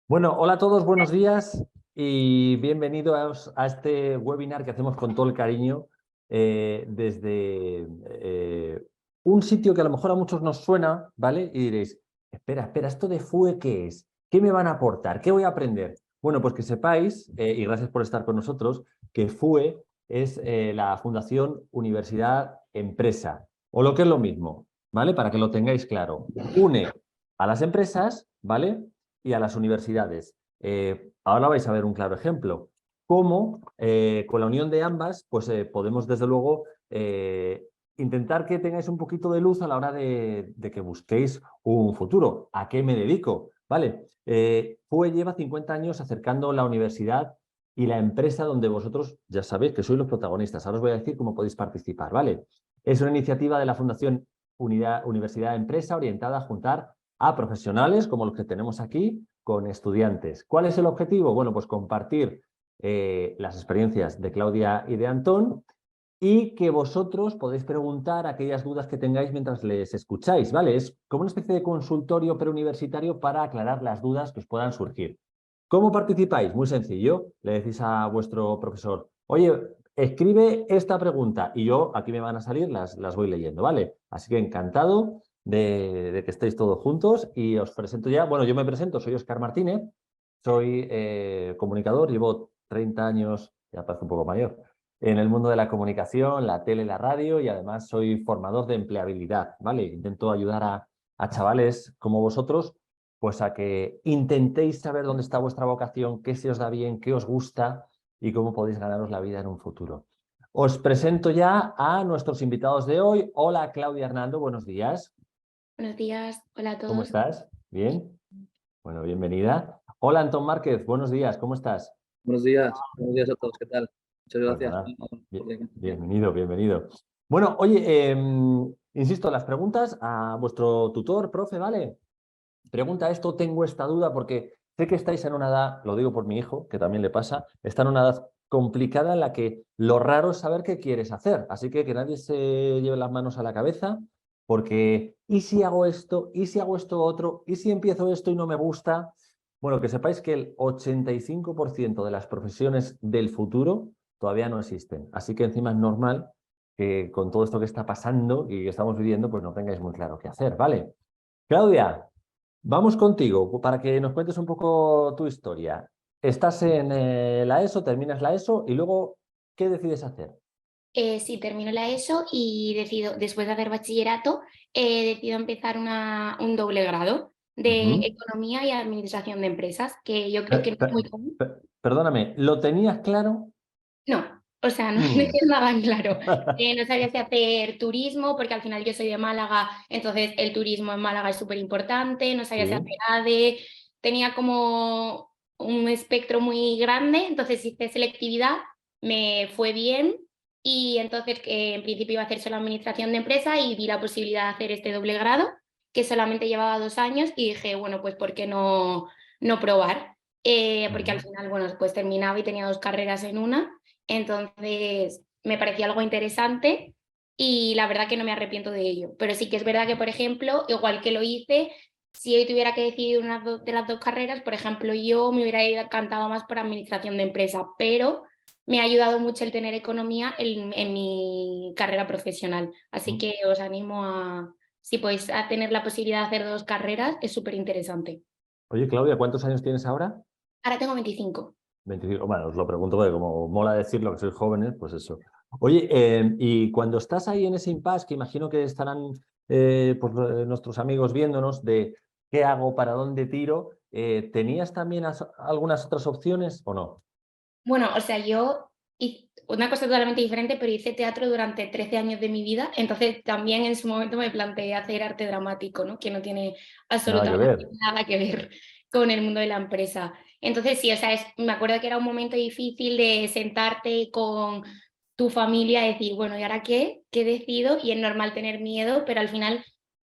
Bueno, hola a todos, buenos días y bienvenidos a este webinar que hacemos con todo el cariño desde un sitio que a lo mejor a muchos nos suena, ¿vale? Y diréis, espera, ¿esto de FUE qué es? ¿Qué me van a aportar? ¿Qué voy a aprender? Bueno, pues que sepáis, y gracias por estar con nosotros, que FUE es la Fundación Universidad Empresa, o lo que es lo mismo, ¿vale? Para que lo tengáis claro. Une a las empresas, ¿vale? Y a las universidades. Ahora vais a ver un claro ejemplo. Cómo con la unión de ambas, pues podemos desde luego intentar que tengáis un poquito de luz a la hora de que busquéis un futuro. ¿A qué me dedico? Vale. FUE lleva 50 años acercando la universidad y la empresa donde vosotros ya sabéis que sois los protagonistas. Ahora os voy a decir cómo podéis participar, ¿vale? Es una iniciativa de la Fundación Universidad Empresa orientada a juntar a profesionales como los que tenemos aquí con estudiantes. ¿Cuál es el objetivo? Bueno, pues compartir las experiencias de Claudia y de Antón y que vosotros podéis preguntar aquellas dudas que tengáis mientras les escucháis, ¿vale? Es como una especie de consultorio preuniversitario para aclarar las dudas que os puedan surgir. ¿Cómo participáis? Muy sencillo. Le decís a vuestro profesor, oye, escribe esta pregunta y yo, aquí me van a salir, las voy leyendo, ¿vale? Así que encantado de que estéis todos juntos y os presento ya. Bueno, yo me presento, soy Óscar Martínez, soy comunicador, llevo 30 años, ya parece un poco mayor, en el mundo de la comunicación, la tele, la radio y además soy formador de empleabilidad, ¿vale? Intento ayudar a chavales como vosotros pues a que intentéis saber dónde está vuestra vocación, qué se os da bien, qué os gusta y cómo podéis ganaros la vida en un futuro. Os presento ya a nuestros invitados de hoy. Hola Claudia Hernando, buenos días. Buenos días, hola a ¿Cómo todos. estás? ¿Bien? Bueno, bienvenida. Hola Antón Márquez, buenos días, ¿cómo estás? Buenos días a todos, ¿qué tal? Muchas Pues gracias nada, por la invitación. bienvenido, bienvenido. Bueno, oye, insisto, las preguntas a vuestro tutor, profe, ¿vale? Pregunta esto, tengo esta duda porque sé que estáis en una edad, lo digo por mi hijo, que también le pasa, está en una edad complicada en la que lo raro es saber qué quieres hacer. Así que nadie se lleve las manos a la cabeza porque ¿y si hago esto? ¿Y si hago esto otro? ¿Y si empiezo esto y no me gusta? Bueno, que sepáis que el 85% de las profesiones del futuro todavía no existen. Así que encima es normal que con todo esto que está pasando y que estamos viviendo, pues no tengáis muy claro qué hacer, ¿vale? Claudia, vamos contigo para que nos cuentes un poco tu historia. Estás en la ESO, terminas la ESO y luego, ¿qué decides hacer? Sí, termino la ESO y decido, después de hacer bachillerato, decido empezar un doble grado de Ujú. Economía y Administración de Empresas, que yo creo que Per- no es muy per- común. Perdóname, ¿lo tenías claro? No, o sea, no, no Mm. quedaba claro. No sabía si hacer turismo, porque al final yo soy de Málaga, entonces el turismo en Málaga es súper importante, no sabía si hacer Sí. ADE, tenía como un espectro muy grande, entonces hice selectividad, me fue bien y entonces en principio iba a hacer solo administración de empresa y vi la posibilidad de hacer este doble grado, que solamente llevaba 2 años y dije, bueno, pues ¿por qué no probar? Porque al Ujú. final, bueno, pues terminaba y tenía 2 carreras en una. Entonces, me parecía algo interesante y la verdad que no me arrepiento de ello. Pero sí que es verdad que, por ejemplo, igual que lo hice, si hoy tuviera que decidir una de las 2 carreras, por ejemplo, yo me hubiera encantado más por administración de empresa, pero me ha ayudado mucho el tener economía en mi carrera profesional. Así que os animo a, si podéis a tener la posibilidad de hacer 2 carreras, es súper interesante. Oye, Claudia, ¿cuántos años tienes ahora? Ahora tengo 25. 25. Bueno, os lo pregunto porque como mola decirlo que sois jóvenes, pues eso. Oye, y cuando estás ahí en ese impasse, que imagino que estarán pues, nuestros amigos viéndonos de qué hago, para dónde tiro, ¿tenías también algunas otras opciones o no? Bueno, o sea, yo hice una cosa totalmente diferente, pero hice teatro durante 13 años de mi vida, entonces también en su momento me planteé hacer arte dramático, ¿no? Que no tiene Nada que absolutamente ver. nada que ver con el mundo de la empresa. Entonces sí, o sea, me acuerdo que era un momento difícil de sentarte con tu familia y decir, bueno, ¿y ahora qué? ¿Qué decido? Y es normal tener miedo, pero al final,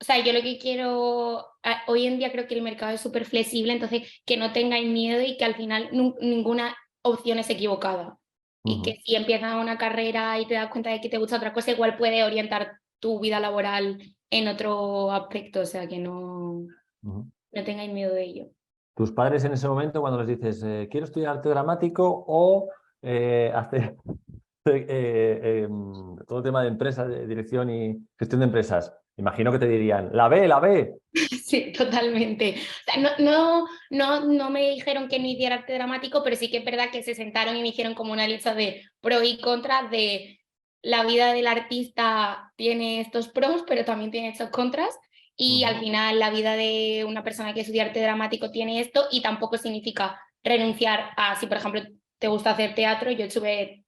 o sea, yo lo que quiero, hoy en día creo que el mercado es súper flexible, entonces que no tengáis miedo y que al final ninguna opción es equivocada. Y que Ujú, si empiezas una carrera y te das cuenta de que te gusta otra cosa, igual puede orientar tu vida laboral en otro aspecto, o sea que no, ujú. no tengáis miedo de ello. tus padres en ese momento cuando les dices, quiero estudiar arte dramático o hacer todo el tema de empresas, de dirección y gestión de empresas, imagino que te dirían, la B, la B. Sí, totalmente. O sea, no me dijeron que no hiciera arte dramático, pero sí que es verdad que se sentaron y me hicieron como una lista de pros y contras de la vida del artista tiene estos pros, pero también tiene estos contras. Y al final la vida de una persona que estudia arte dramático tiene esto y tampoco significa renunciar a, si por ejemplo te gusta hacer teatro, yo estuve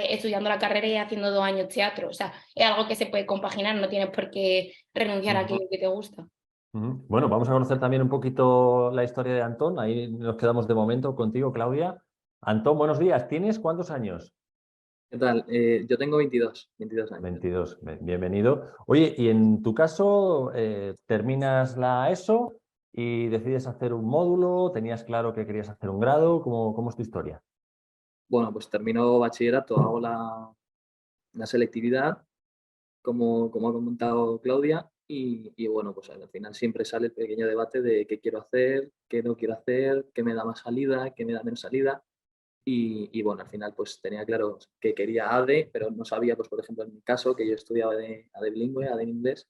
estudiando la carrera y haciendo 2 años teatro. O sea, es algo que se puede compaginar, no tienes por qué renunciar a aquello que te gusta. Bueno, vamos a conocer también un poquito la historia de Antón. Ahí nos quedamos de momento contigo, Claudia. Antón, buenos días. ¿Tienes cuántos años? ¿Qué tal? Yo tengo 22 años. 22. Bienvenido. Oye, y en tu caso, terminas la ESO y decides hacer un módulo. ¿Tenías claro que querías hacer un grado? ¿Cómo es tu historia? Bueno, pues termino bachillerato, hago la selectividad, como ha comentado Claudia, y bueno, pues al final siempre sale el pequeño debate de qué quiero hacer, qué no quiero hacer, qué me da más salida, qué me da menos salida. Y bueno, al final pues tenía claro que quería ADE, pero no sabía, pues por ejemplo, en mi caso, que yo estudiaba ADE bilingüe, ADE en inglés,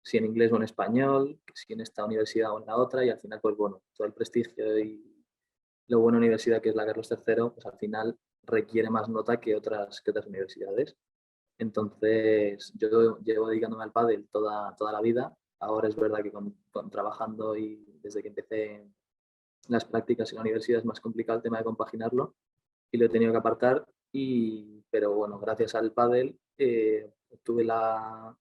si en inglés o en español, si en esta universidad o en la otra, y al final, pues bueno, todo el prestigio y lo buena universidad que es la Carlos III, pues al final requiere más nota que otras universidades. Entonces, yo llevo dedicándome al pádel toda la vida. Ahora es verdad que trabajando y desde que empecé las prácticas en la universidad es más complicado el tema de compaginarlo y lo he tenido que apartar. Pero bueno, gracias al pádel obtuve la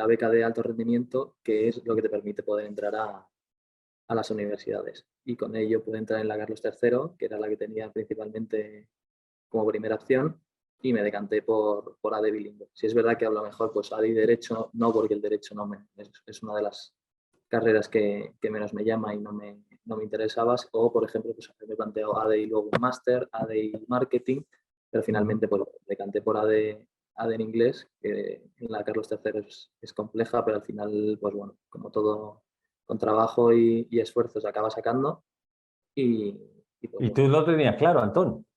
beca de alto rendimiento, que es lo que te permite poder entrar a las universidades. Y con ello pude entrar en la Carlos III, que era la que tenía principalmente como primera opción, y me decanté por ADE bilingüe. Si es verdad que hablo mejor, pues ADE y Derecho, no, porque el Derecho es una de las carreras que menos me llama y no me interesaba. O, por ejemplo, pues me planteo ADE y luego un máster, ADE y Marketing, pero finalmente pues, decanté por ADE en inglés, que en la Carlos III es compleja, pero al final, pues bueno, como todo con trabajo y esfuerzo se acaba sacando. Y, pues Y bueno, tú lo tenías claro, Antón.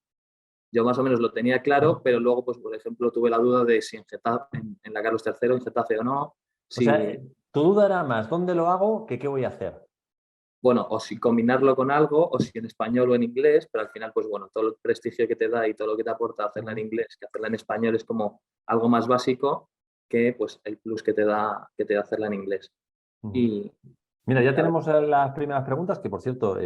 yo más o menos lo tenía claro, pero luego, pues por ejemplo, tuve la duda de si en Getafe, en la Carlos III, en Getafe o no, O sea, si, tu duda era más dónde lo hago que qué voy a hacer. bueno, o si combinarlo con algo, o si en español o en inglés, pero al final, pues bueno, todo el prestigio que te da y todo lo que te aporta hacerla en inglés, que hacerla en español es como algo más básico que pues el plus que te da hacerla en inglés. Y, Mira, y ya a ver, tenemos las primeras preguntas, que por cierto,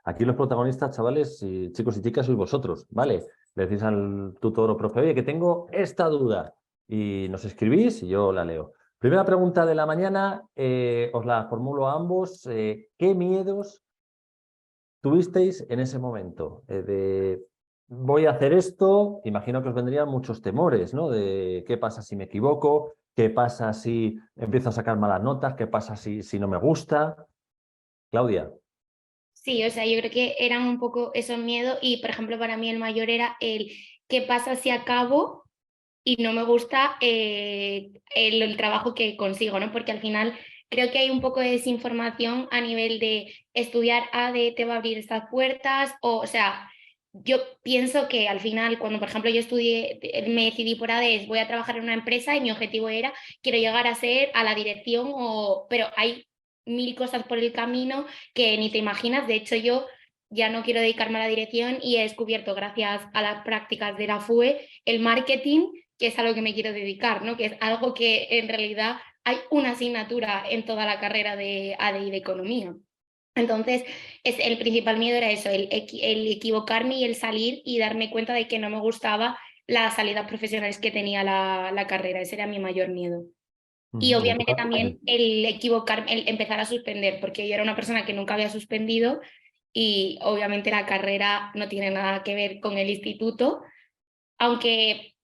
aquí los protagonistas, chavales, y chicos y chicas, sois vosotros, ¿vale? Le decís al tutor o profe, oye, que tengo esta duda, y nos escribís y yo la leo. Primera pregunta de la mañana, os la formulo a ambos. ¿Qué miedos tuvisteis en ese momento? Voy a hacer esto, imagino que os vendrían muchos temores, ¿no? De qué pasa si me equivoco, qué pasa si empiezo a sacar malas notas, qué pasa si no me gusta. Claudia. Sí, o sea, yo creo que eran un poco esos miedos y, por ejemplo, para mí el mayor era el qué pasa si acabo y no me gusta el trabajo que consigo, ¿no? Porque al final creo que hay un poco de desinformación a nivel de estudiar ADE te va a abrir estas puertas, o sea, yo pienso que al final, cuando por ejemplo yo estudié, me decidí por ADE, voy a trabajar en una empresa y mi objetivo era, quiero llegar a ser a la dirección, pero hay 1000 cosas por el camino que ni te imaginas. De hecho, yo ya no quiero dedicarme a la dirección y he descubierto, gracias a las prácticas de la FUE, el marketing, que es a lo que me quiero dedicar, ¿no? Que es algo que en realidad hay una asignatura en toda la carrera de ADE y de economía. Entonces, el principal miedo era eso, el equivocarme y el salir y darme cuenta de que no me gustaba las salidas profesionales que tenía la carrera. Ese era mi mayor miedo. Y En tu obviamente caso, también el equivocarme, el empezar a suspender, porque yo era una persona que nunca había suspendido y obviamente la carrera no tiene nada que ver con el instituto, aunque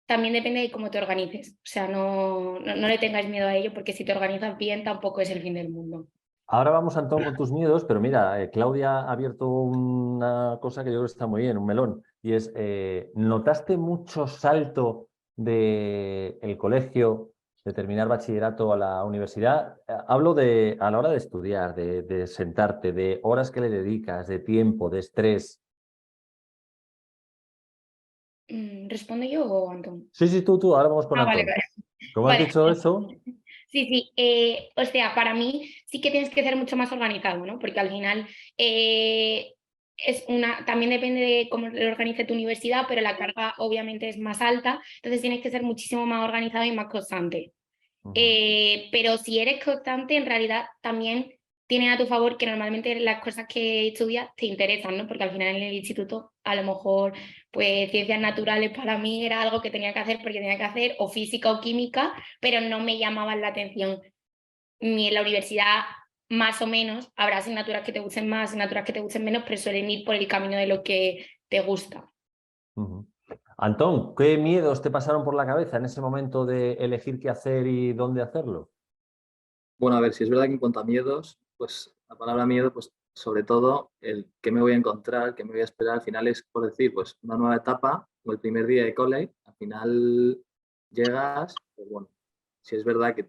también depende de cómo te organices. O sea, no le tengáis miedo a ello, porque si te organizas bien tampoco es el fin del mundo. ahora vamos, Antón, con tus miedos, pero mira, Claudia ha abierto una cosa que yo creo que está muy bien, un melón, y es, ¿notaste mucho salto del colegio de terminar bachillerato a la universidad, hablo de a la hora de estudiar, de sentarte, de horas que le dedicas, de tiempo, de estrés. ¿Respondo yo o Antón? Sí, sí, tú, ahora vamos con Ah, vale, Antón. vale. Como has Vale. dicho eso, Sí, sí. O sea, para mí sí que tienes que ser mucho más organizado, ¿no? Porque al final también depende de cómo lo organice tu universidad, pero la carga obviamente es más alta, entonces tienes que ser muchísimo más organizado y más constante. Pero si eres constante, en realidad también tienen a tu favor que normalmente las cosas que estudias te interesan, ¿no? Porque al final en el instituto, a lo mejor, pues ciencias naturales para mí era algo que tenía que hacer porque tenía que hacer, o física o química, pero no me llamaban la atención. Ni en la universidad, más o menos, habrá asignaturas que te gusten más, asignaturas que te gusten menos, pero suelen ir por el camino de lo que te gusta. Antón, ¿qué miedos te pasaron por la cabeza en ese momento de elegir qué hacer y dónde hacerlo? Bueno, a ver, si es verdad que en cuanto a miedos, pues la palabra miedo, pues sobre todo el qué me voy a encontrar, qué me voy a esperar, al final es por decir, pues una nueva etapa o el primer día de cole, al final llegas, pues bueno, si es verdad que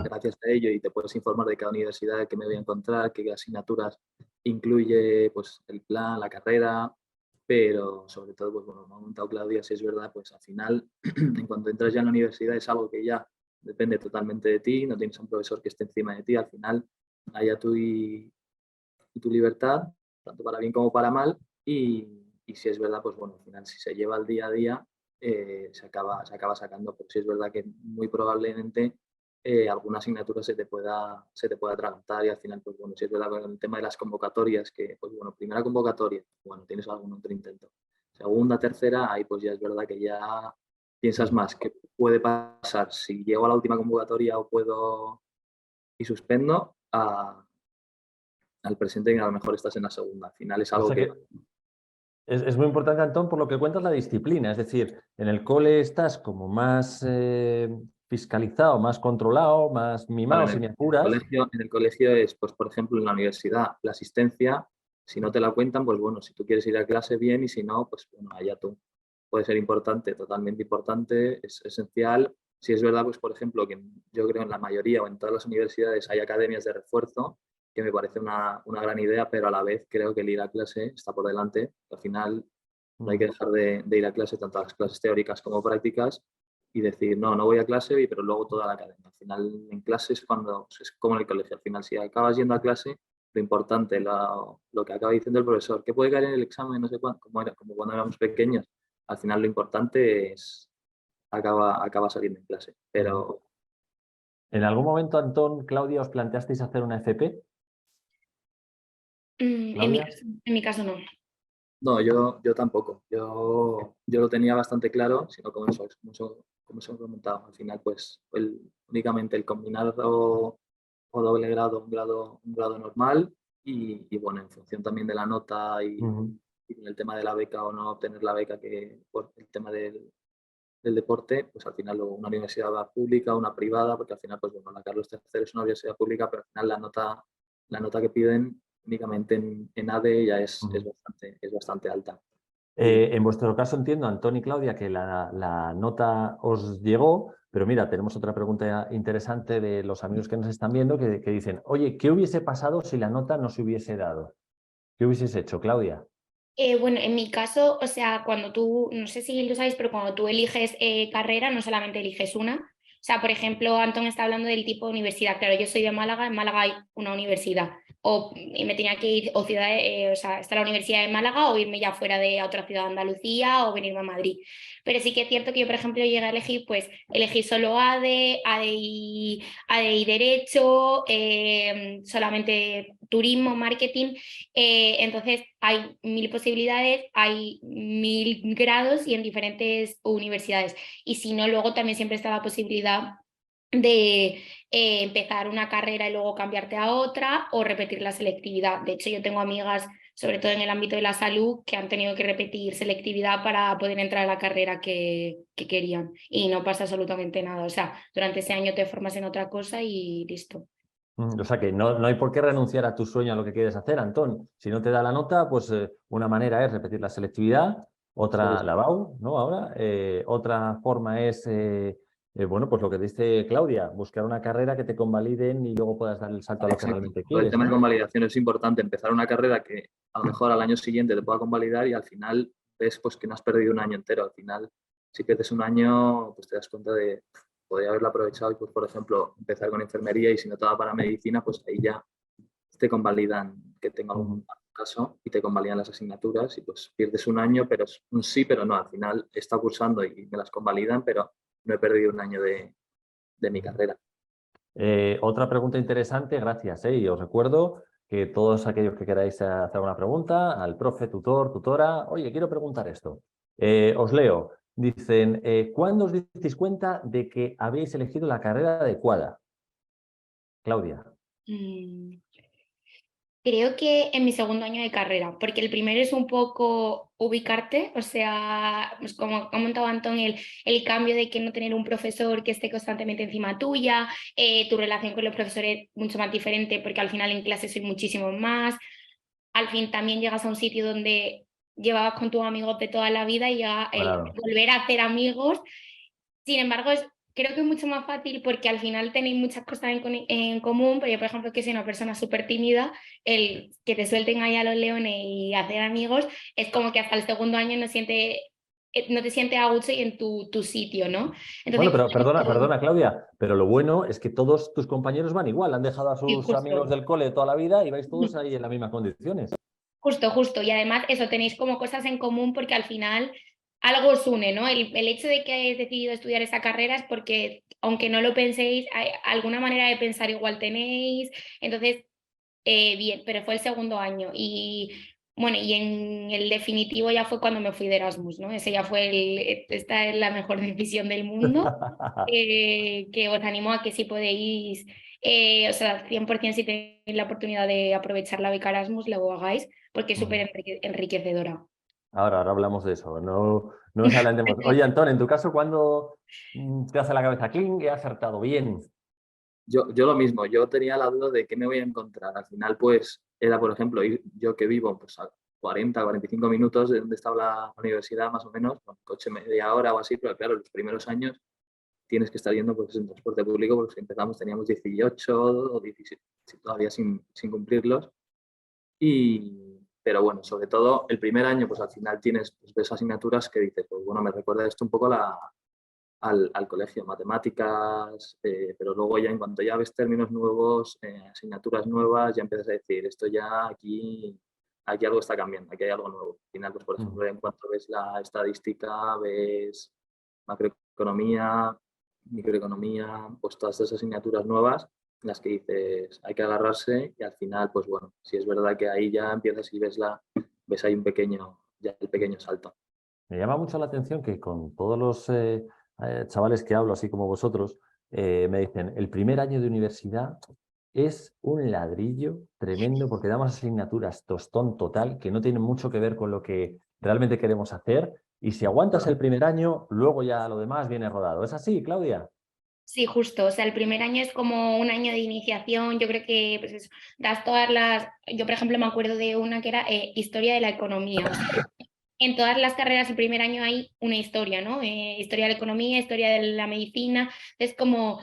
gracias a ello y te puedes informar de cada universidad, qué me voy a encontrar, qué asignaturas incluye pues el plan, la carrera, pero sobre todo, pues bueno, me ha comentado Claudia, si es verdad, pues al final, en cuanto entras ya en la universidad es algo que ya depende totalmente de ti, no tienes un profesor que esté encima de ti, al final haya tú y tu libertad, tanto para bien como para mal, y si es verdad, pues bueno, al final si se lleva el día a día, se acaba sacando, pero si es verdad que muy probablemente alguna asignatura se te pueda atragantar y al final, pues bueno, si es verdad con el tema de las convocatorias, que pues bueno, primera convocatoria, bueno, tienes algún otro intento. Segunda, tercera, ahí pues ya es verdad que ya piensas más qué puede pasar si llego a la última convocatoria o puedo y suspendo al presente, que a lo mejor estás en la segunda. Al final es O algo sea que que es muy importante, Antón, por lo que cuentas, la disciplina. Es decir, en el cole estás como más fiscalizado, más controlado, más claro, mimado, si me apuras. en el colegio es, pues por ejemplo, en la universidad, la asistencia, si no te la cuentan, pues bueno, si tú quieres ir a clase bien y si no, pues bueno, allá tú. Puede ser importante, totalmente importante, es esencial. Si es verdad, pues por ejemplo, que yo creo en la mayoría o en todas las universidades hay academias de refuerzo, que me parece una gran idea, pero a la vez creo que el ir a clase está por delante. Al final no hay que dejar de ir a clase, tanto a las clases teóricas como prácticas, y decir, no, no voy a clase, pero luego toda la academia. Al final, en clase es cuando, pues es como en el colegio, al final, si acabas yendo a clase, lo importante, lo que acaba diciendo el profesor, que puede caer en el examen, no sé cuánto, como cuando éramos pequeños, al final lo importante es, acaba saliendo en clase. Pero ¿En algún momento, Antón, Claudia, os planteasteis hacer una FP? Claudia. En mi caso no. no, yo tampoco. Yo lo tenía bastante claro, sino como os he comentado. Al final, pues únicamente el combinar o doble grado, un grado normal y bueno, en función también de la nota y el tema de la beca o no obtener la beca, que por el tema del deporte, pues al final una universidad pública, una privada, porque al final, pues bueno, la Carlos III es una universidad pública, pero al final la nota que piden únicamente en ADE ya es bastante alta. En vuestro caso entiendo, Antón y Claudia, que la nota os llegó, pero mira, tenemos otra pregunta interesante de los amigos que nos están viendo que dicen, oye, ¿qué hubiese pasado si la nota no se hubiese dado? ¿Qué hubieses hecho, Claudia? Bueno, en mi caso, o sea, cuando tú, no sé si lo sabéis, pero cuando tú eliges carrera, no solamente eliges una. O sea, por ejemplo, Antón está hablando del tipo de universidad. Claro, yo soy de Málaga, en Málaga hay una universidad. Y me tenía que ir, o ciudad, o sea, está la Universidad de Málaga, o irme ya fuera de otra ciudad de Andalucía, o venirme a Madrid. Pero sí que es cierto que yo, por ejemplo, llegué a elegir, pues, elegí solo ADE y Derecho, solamente turismo, marketing. Entonces, hay 1000 posibilidades, hay 1000 grados y en diferentes universidades. Y si no, luego también siempre está la posibilidad de empezar una carrera y luego cambiarte a otra o repetir la selectividad. De hecho, yo tengo amigas, sobre todo en el ámbito de la salud, que han tenido que repetir selectividad para poder entrar a la carrera que querían. Y no pasa absolutamente nada. O sea, durante ese año te formas en otra cosa y listo. O sea que no hay por qué renunciar a tu sueño, a lo que quieres hacer, Antón. Si no te da la nota, pues una manera es repetir la selectividad, Eso otra es. la BAU, ¿no? Ahora, otra forma es Bueno, pues lo que dice Claudia, buscar una carrera que te convaliden y luego puedas dar el salto a lo que Exacto. realmente Todo el quieres, tema de ¿no? convalidación es importante, empezar una carrera que a lo mejor al año siguiente te pueda convalidar y al final ves pues, que no has perdido un año entero. Al final, si pierdes un año, pues te das cuenta de podría haberlo aprovechado y, pues, por ejemplo, empezar con enfermería y si no te da para medicina, pues ahí ya te convalidan, que tenga algún caso, y te convalidan las asignaturas y pues pierdes un año, pero es un sí, pero no. Al final he estado cursando y me las convalidan, pero no he perdido un año de mi carrera. Otra pregunta interesante, gracias. Y os recuerdo que todos aquellos que queráis hacer una pregunta al profe, tutor, tutora, oye, quiero preguntar esto. Os leo. Dicen, ¿cuándo os disteis cuenta de que habéis elegido la carrera adecuada? Claudia. Mm, Creo que en mi segundo año de carrera, porque el primero es un poco ubicarte, o sea, pues como ha comentado Antón, el cambio de que no tener un profesor que esté constantemente encima tuya, tu relación con los profesores mucho más diferente, porque al final en clase soy muchísimo más, al fin también llegas a un sitio donde llevabas con tus amigos de toda la vida y ya el Claro. volver a hacer amigos, sin embargo, creo que es mucho más fácil porque al final tenéis muchas cosas en común, pero yo, por ejemplo, que soy una persona súper tímida, el que te suelten ahí a los leones y hacer amigos, es como que hasta el segundo año no te sientes a gusto y en tu sitio, ¿no? Bueno, Entonces, pero perdona, Claudia, pero lo bueno es que todos tus compañeros van igual, han dejado a sí, sus amigos justo. del cole de toda la vida y vais todos ahí en las mismas condiciones. Justo, justo. Y además eso, tenéis como cosas en común porque al final algo os une, ¿no? El hecho de que hayáis decidido estudiar esa carrera es porque, aunque no lo penséis, alguna manera de pensar igual tenéis. Entonces, bien, pero fue el segundo año. Y bueno, y en el definitivo ya fue cuando me fui de Erasmus, ¿no? Ese ya fue esta es la mejor decisión del mundo, que os animo a que si podéis, o sea, 100% si tenéis la oportunidad de aprovechar la beca Erasmus, lo hagáis, porque es súper enriquecedora. Ahora hablamos de eso, no nos adelantemos. Oye, Antón, en tu caso, ¿cuándo te hace la cabeza cling? He acertado bien. Yo lo mismo, yo tenía la duda de qué me voy a encontrar. Al final, pues, era, por ejemplo, yo que vivo pues, a 40, 45 minutos de donde estaba la universidad, más o menos, con coche media hora o así, pero claro, los primeros años tienes que estar yendo pues, en transporte público, porque si empezamos teníamos 18 o 17, todavía sin cumplirlos. Pero bueno, sobre todo el primer año, pues al final tienes pues, ves asignaturas que dices, pues bueno, me recuerda esto un poco al colegio, matemáticas, pero luego ya en cuanto ya ves términos nuevos, asignaturas nuevas, ya empiezas a decir, esto ya aquí algo está cambiando, aquí hay algo nuevo. Al final, pues por ejemplo, en cuanto ves la estadística, ves macroeconomía, microeconomía, pues todas esas asignaturas nuevas en las que dices, hay que agarrarse y al final, pues bueno, si es verdad que ahí ya empiezas y ves ahí ya el pequeño salto. Me llama mucho la atención que con todos los chavales que hablo, así como vosotros, me dicen, el primer año de universidad es un ladrillo tremendo porque damos asignaturas tostón total que no tienen mucho que ver con lo que realmente queremos hacer y si aguantas el primer año, luego ya lo demás viene rodado. ¿Es así, Claudia? Sí, justo. O sea, el primer año es como un año de iniciación. Yo creo que pues eso, das todas las. Yo, por ejemplo, me acuerdo de una que era historia de la economía. O sea, en todas las carreras el primer año hay una historia, ¿no? Historia de la economía, historia de la medicina. Es como,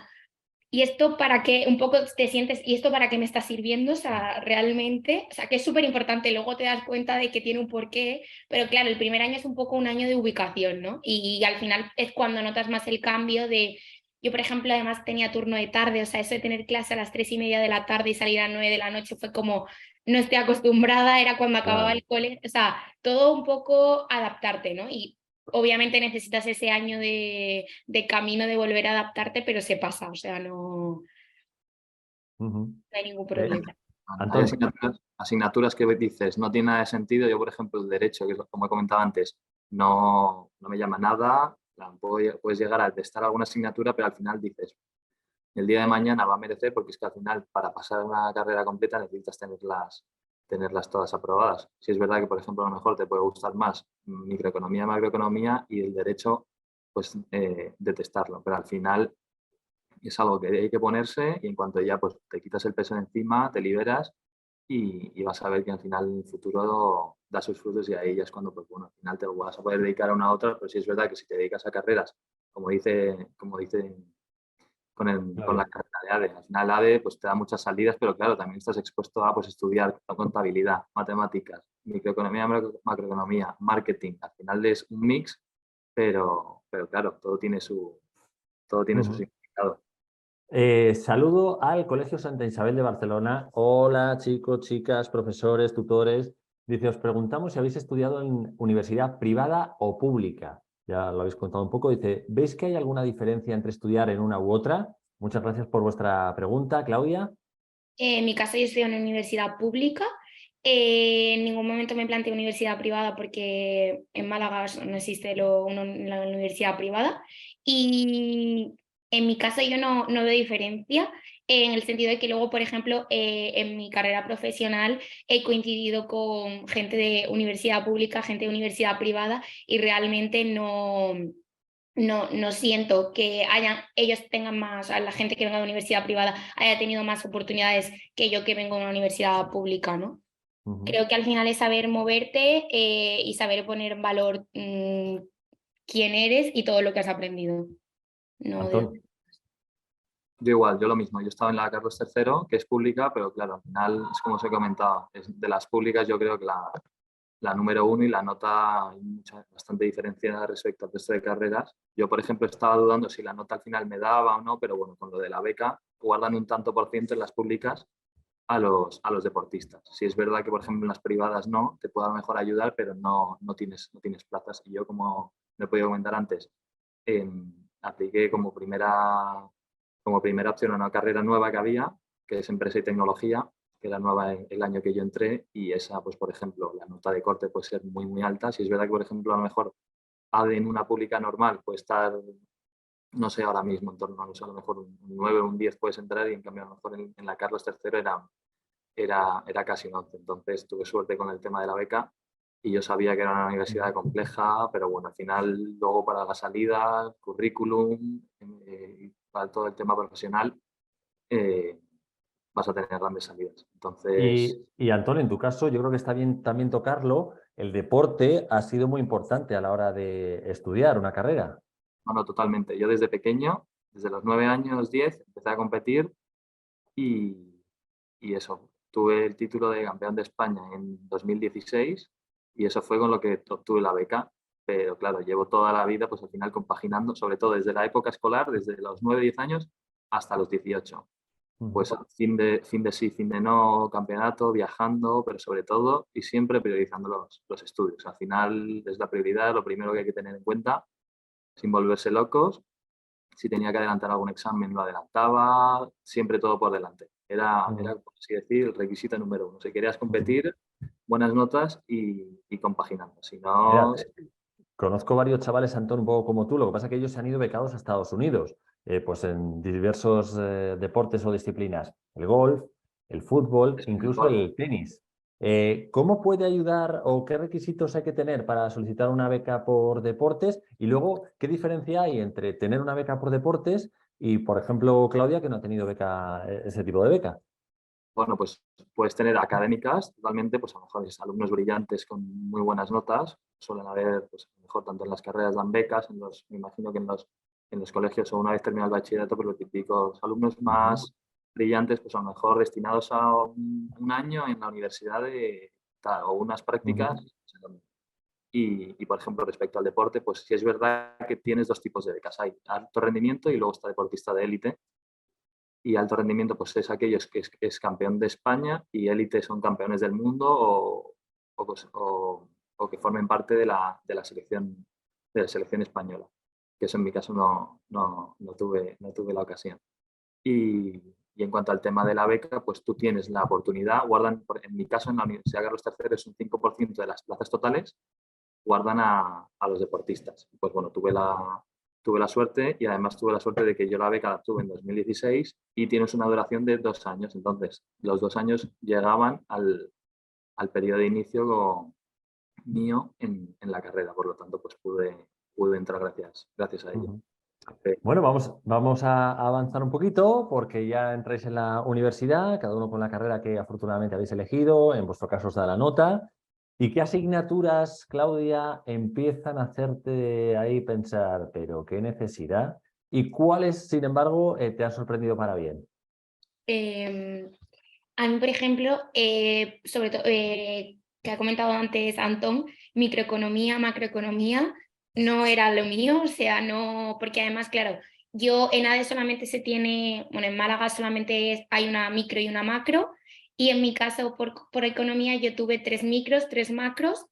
¿y esto para qué? Un poco te sientes, ¿y esto para qué me está sirviendo? O sea, realmente, o sea, que es súper importante. Luego te das cuenta de que tiene un porqué, pero claro, el primer año es un poco un año de ubicación, ¿no? Y al final es cuando notas más el cambio de. Yo, por ejemplo, además tenía turno de tarde, o sea, eso de tener clase a las 3:30 de la tarde y salir a 9 de la noche fue como, no estoy acostumbrada, era cuando acababa Claro. el cole, o sea, todo un poco adaptarte, ¿no? Y obviamente necesitas ese año de camino de volver a adaptarte, pero se pasa, o sea, no Ujú. hay ningún Eh, problema. Hay Antón, asignaturas que dices, no tiene nada de sentido. Yo, por ejemplo, el derecho, que es como he comentado antes, no me llama nada. Puedes llegar a testar alguna asignatura, pero al final dices, el día de mañana va a merecer porque es que al final para pasar una carrera completa necesitas tenerlas todas aprobadas. Si es verdad que, por ejemplo, a lo mejor te puede gustar más microeconomía, macroeconomía y el derecho, pues detestarlo, pero al final es algo que hay que ponerse y en cuanto ya pues, te quitas el peso de encima, te liberas y vas a ver que al final en el futuro da sus frutos y ahí ya es cuando pues, bueno, al final te vas a poder dedicar a una a otra, pero sí es verdad que si te dedicas a carreras como dice con la Claudia. carrera de ADE. Al final ADE pues, te da muchas salidas, pero claro, también estás expuesto a pues, estudiar contabilidad, matemáticas, microeconomía, macroeconomía, marketing. Al final es un mix, pero claro, todo tiene su Ujú. significado. Saludo al Colegio Santa Isabel de Barcelona. Hola, chicos, chicas, profesores, tutores. Dice, os preguntamos si habéis estudiado en universidad privada o pública. Ya lo habéis contado un poco. Dice, ¿veis que hay alguna diferencia entre estudiar en una u otra? Muchas gracias por vuestra pregunta, Claudia. En mi caso yo estoy en una universidad pública. En ningún momento me planteé universidad privada porque en Málaga no existe la universidad privada. Y en mi caso yo no veo diferencia en el sentido de que luego, por ejemplo, en mi carrera profesional he coincidido con gente de universidad pública, gente de universidad privada y realmente no siento que ellos tengan más, a la gente que venga de universidad privada haya tenido más oportunidades que yo que vengo de una universidad pública, ¿no? Ujú. Creo que al final es saber moverte y saber poner en valor quién eres y todo lo que has aprendido. No de... Antón. Yo igual, yo lo mismo. Yo estaba en la Carlos III, que es pública, pero claro, al final es como os he comentado, es de las públicas yo creo que la número uno y la nota hay bastante diferencia respecto al resto de carreras. Yo, por ejemplo, estaba dudando si la nota al final me daba o no, pero bueno, con lo de la beca guardan un tanto por ciento en las públicas a los deportistas. Si es verdad que, por ejemplo, en las privadas no, te puede a lo mejor ayudar, pero no tienes plazas. Y yo, como me he podido comentar antes, apliqué como primera opción a una carrera nueva que había, que es empresa y tecnología, que era nueva el año que yo entré, y esa, pues por ejemplo, la nota de corte puede ser muy, muy alta. Si es verdad que, por ejemplo, a lo mejor ADE en una pública normal puede estar, no sé, ahora mismo en torno a, no sé, a lo mejor un 9 o un 10 puedes entrar, y en cambio a lo mejor en la Carlos III era casi un 11. Entonces tuve suerte con el tema de la beca y yo sabía que era una universidad compleja, pero bueno, al final luego para la salida, currículum y para todo el tema profesional, eh, vas a tener grandes salidas. Entonces, Y Antón, en tu caso, yo creo que está bien también tocarlo. El deporte ha sido muy importante a la hora de estudiar una carrera. bueno, totalmente. Yo desde pequeño, desde los 9 años, 10, empecé a competir y, y eso, tuve el título de campeón de España en 2016 y eso fue con lo que obtuve la beca. Pero claro, llevo toda la vida pues al final compaginando, sobre todo desde la época escolar, desde los 9 10 años hasta los 18. Ujú. Pues fin de sí, fin de no, campeonato, viajando, pero sobre todo y siempre priorizando los estudios. Al final es la prioridad, lo primero que hay que tener en cuenta, sin volverse locos. Si tenía que adelantar algún examen, lo adelantaba, siempre todo por delante. Era, Ujú. por así decir, el requisito número uno. Si querías Ujú. competir, buenas notas y compaginando. Si Mira, no, conozco varios chavales, Antón, un poco como tú. Lo que pasa es que ellos se han ido becados a Estados Unidos, pues en diversos deportes o disciplinas. El golf, el fútbol, es incluso mejor. el tenis. ¿Cómo puede ayudar o qué requisitos hay que tener para solicitar una beca por deportes? Y luego, ¿qué diferencia hay entre tener una beca por deportes y, por ejemplo, Claudia, que no ha tenido beca, ese tipo de beca? Bueno, pues puedes tener académicas, totalmente, pues a lo mejor es alumnos brillantes con muy buenas notas, suelen haber, pues a lo mejor tanto en las carreras dan becas, me imagino que en los colegios o una vez terminado el bachillerato, pues los típicos alumnos Ujú. más brillantes, pues a lo mejor destinados a un año en la universidad de tal, o unas prácticas. Ujú. Por ejemplo, respecto al deporte, pues sí es verdad que tienes dos tipos de becas. Hay alto rendimiento y luego está deportista de élite, y alto rendimiento pues es aquellos que es campeón de España, y élite son campeones del mundo o que formen parte de la selección española, que eso en mi caso no tuve la ocasión. Y en cuanto al tema de la beca, pues tú tienes la oportunidad, en mi caso en la Universidad Carlos III es un 5% de las plazas totales, guardan a los deportistas. Pues bueno, tuve la suerte, y además tuve la suerte de que yo la beca la obtuve en 2016 y tienes una duración de 2 años. Entonces, los 2 años llegaban al periodo de inicio mío en la carrera. Por lo tanto, pues pude entrar gracias a ello. Ujú. Bueno, vamos a avanzar un poquito porque ya entráis en la universidad, cada uno con la carrera que afortunadamente habéis elegido, en vuestro caso os da la nota. ¿Y qué asignaturas, Claudia, empiezan a hacerte ahí pensar, pero qué necesidad? ¿Y cuáles, sin embargo, te han sorprendido para bien? A mí, por ejemplo, sobre todo, que ha comentado antes Antón, microeconomía, macroeconomía, no era lo mío, o sea, no, porque además, claro, yo en ADE solamente se tiene, bueno, en Málaga solamente hay una micro y una macro, y en mi caso, por economía, yo tuve 3 micros, 3 macros,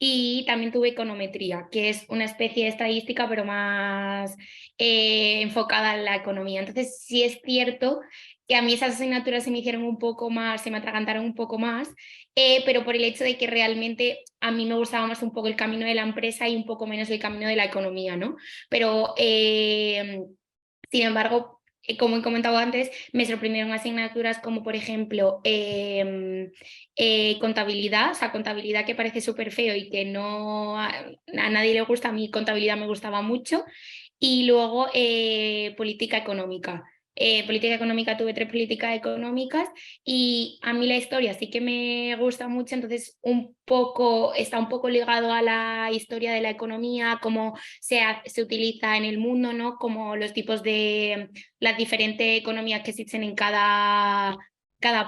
y también tuve econometría, que es una especie de estadística, pero más enfocada en la economía. Entonces, sí es cierto que a mí esas asignaturas se me hicieron un poco más, se me atragantaron un poco más, pero por el hecho de que realmente a mí me gustaba más un poco el camino de la empresa y un poco menos el camino de la economía, ¿no? Pero, sin embargo, como he comentado antes, me sorprendieron asignaturas como, por ejemplo, contabilidad, o sea, contabilidad que parece súper feo y que no a nadie le gusta, a mí contabilidad me gustaba mucho, y luego política económica. Política económica, tuve 3 políticas económicas y a mí la historia sí que me gusta mucho, entonces está un poco ligado a la historia de la economía, cómo se utiliza en el mundo, ¿no? Como los tipos de las diferentes economías que existen en cada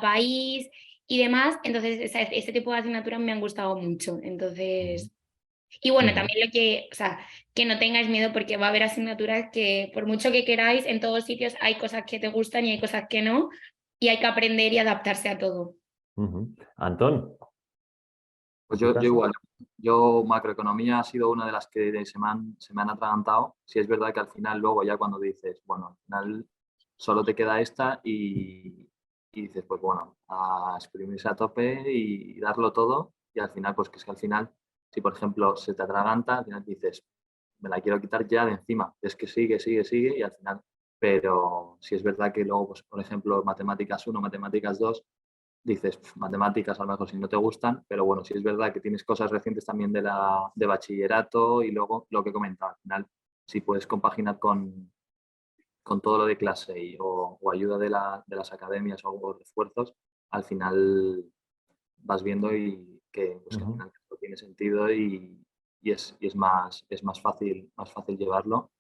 país y demás. Entonces, ese tipo de asignaturas me han gustado mucho. Entonces, y bueno, Ujú. también o sea, que no tengáis miedo porque va a haber asignaturas que por mucho que queráis, en todos sitios hay cosas que te gustan y hay cosas que no, y hay que aprender y adaptarse a todo. Ujú. Antón, Pues ¿tu yo caso? igual, yo macroeconomía ha sido una de las que se me han atragantado. Sí es verdad que al final luego ya cuando dices, bueno, al final solo te queda esta y dices, pues bueno, a exprimirse a tope y darlo todo. Y al final, pues que es que al final, si por ejemplo se te atraganta, al final dices, me la quiero quitar ya de encima. Es que sigue, sigue, sigue y al final, pero sí es verdad que luego, pues por ejemplo, matemáticas 1, matemáticas 2 dices, matemáticas a lo mejor si no te gustan, pero bueno, sí es verdad que tienes cosas recientes también de bachillerato y luego lo que he comentado, al final, si puedes compaginar con todo lo de clase o ayuda de las academias o refuerzos, al final vas viendo y que, pues, que al Ujú. final esto tiene sentido y es más fácil llevarlo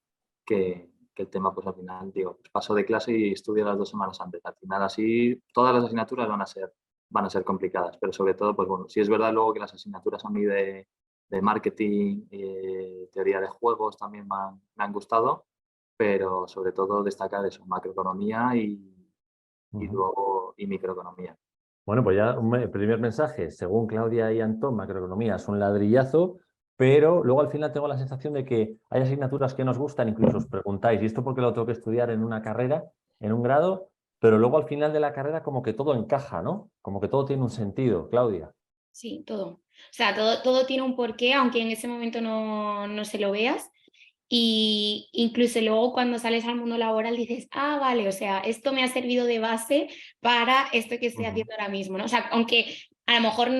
que el tema, pues al final, digo, pues paso de clase y estudio las 2 semanas antes. Al final, así, todas las asignaturas van a ser complicadas, pero sobre todo, pues bueno, sí es verdad luego que las asignaturas a mí de marketing, teoría de juegos también me han gustado, pero sobre todo destacar eso, macroeconomía y Ujú. luego y microeconomía. Bueno, pues ya primer mensaje, según Claudia y Antón, macroeconomía es un ladrillazo, pero luego al final tengo la sensación de que hay asignaturas que nos gustan, incluso os preguntáis, ¿y esto por qué lo tengo que estudiar en una carrera, en un grado? Pero luego al final de la carrera como que todo encaja, ¿no? Como que todo tiene un sentido, Claudia. Sí, todo. O sea, todo tiene un porqué, aunque en ese momento no se lo veas. Y incluso luego cuando sales al mundo laboral dices, ah, vale, o sea, esto me ha servido de base para esto que estoy Ujú. haciendo ahora mismo, ¿no? O sea, aunque a lo mejor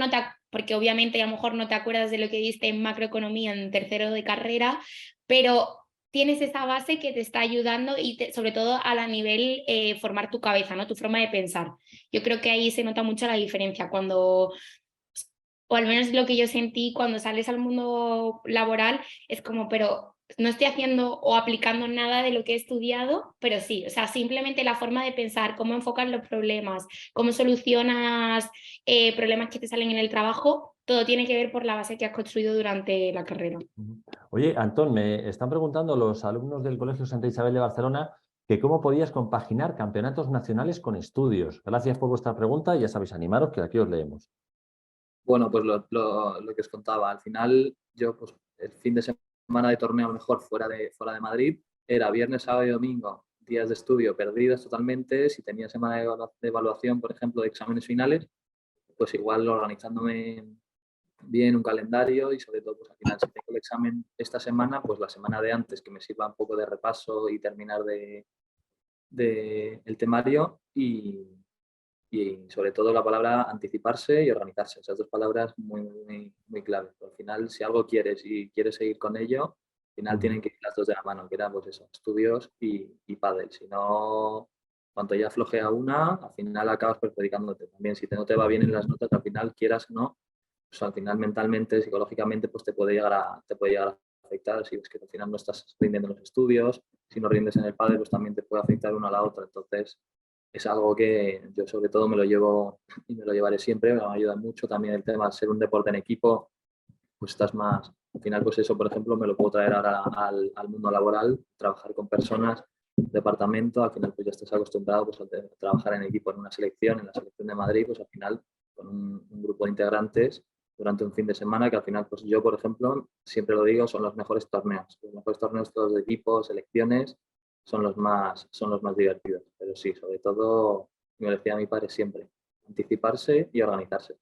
porque obviamente a lo mejor no te acuerdas de lo que diste en macroeconomía en tercero de carrera, pero tienes esa base que te está ayudando y sobre todo a la nivel formar tu cabeza, ¿no? Tu forma de pensar. Yo creo que ahí se nota mucho la diferencia cuando o al menos lo que yo sentí cuando sales al mundo laboral, es como, pero no estoy haciendo o aplicando nada de lo que he estudiado, pero sí, o sea, simplemente la forma de pensar, cómo enfocar los problemas, cómo solucionas problemas que te salen en el trabajo, todo tiene que ver por la base que has construido durante la carrera. Ujú. Oye, Antón, me están preguntando los alumnos del Colegio Santa Isabel de Barcelona que cómo podías compaginar campeonatos nacionales con estudios. Gracias por vuestra pregunta y ya sabéis, animaros que aquí os leemos. Bueno, pues lo que os contaba, al final yo pues el fin de semana de torneo a lo mejor fuera de Madrid era viernes, sábado y domingo, días de estudio perdidos totalmente. Si tenía semana de evaluación, por ejemplo, de exámenes finales, pues igual organizándome bien un calendario y sobre todo pues al final si tengo el examen esta semana, pues la semana de antes que me sirva un poco de repaso y terminar de el temario y sobre todo la palabra anticiparse y organizarse. Esas 2 palabras muy claves. Al final, si algo quieres y quieres seguir con ello, al final Ujú. tienen que ir las dos de la mano, que eran pues eso, estudios y pádel. Si no, cuanto ya flojea una, al final acabas perjudicándote también. Si no te va bien en las notas, al final, quieras o no, pues al final mentalmente, psicológicamente, pues te puede llegar a afectar. Si ves que al final no estás rindiendo en los estudios, si no rindes en el pádel, pues también te puede afectar una a la otra. Entonces, es algo que yo sobre todo me lo llevo y me lo llevaré siempre, me ayuda mucho también el tema de ser un deporte en equipo, pues estás más, al final pues eso, por ejemplo, me lo puedo traer ahora al mundo laboral, trabajar con personas, departamento, al final pues ya estás acostumbrado pues, a trabajar en equipo en una selección, en la selección de Madrid, pues al final con un grupo de integrantes durante un fin de semana, que al final pues yo, por ejemplo, siempre lo digo, son los mejores torneos todos de equipo, selecciones, son los más divertidos, pero sí, sobre todo, me decía mi padre siempre, anticiparse y organizarse.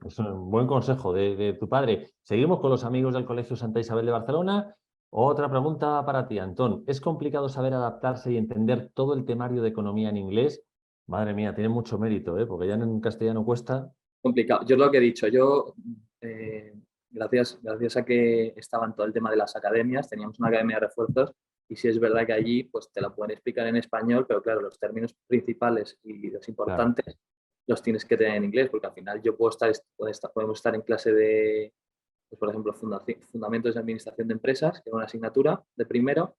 Es un buen consejo de tu padre. Seguimos con los amigos del Colegio Santa Isabel de Barcelona. Otra pregunta para ti, Antón. ¿Es complicado saber adaptarse y entender todo el temario de economía en inglés? Madre mía, tiene mucho mérito, ¿eh? Porque ya en castellano cuesta. Complicado. Yo es lo que he dicho, gracias a que estaba en todo el tema de las academias, teníamos una academia de refuerzos y sí es verdad que allí pues te la pueden explicar en español, pero claro, los términos principales y los Claro. importantes los tienes que tener en inglés, porque al final yo podemos estar en clase de, pues, por ejemplo, Fundamentos de Administración de Empresas, que es una asignatura de primero,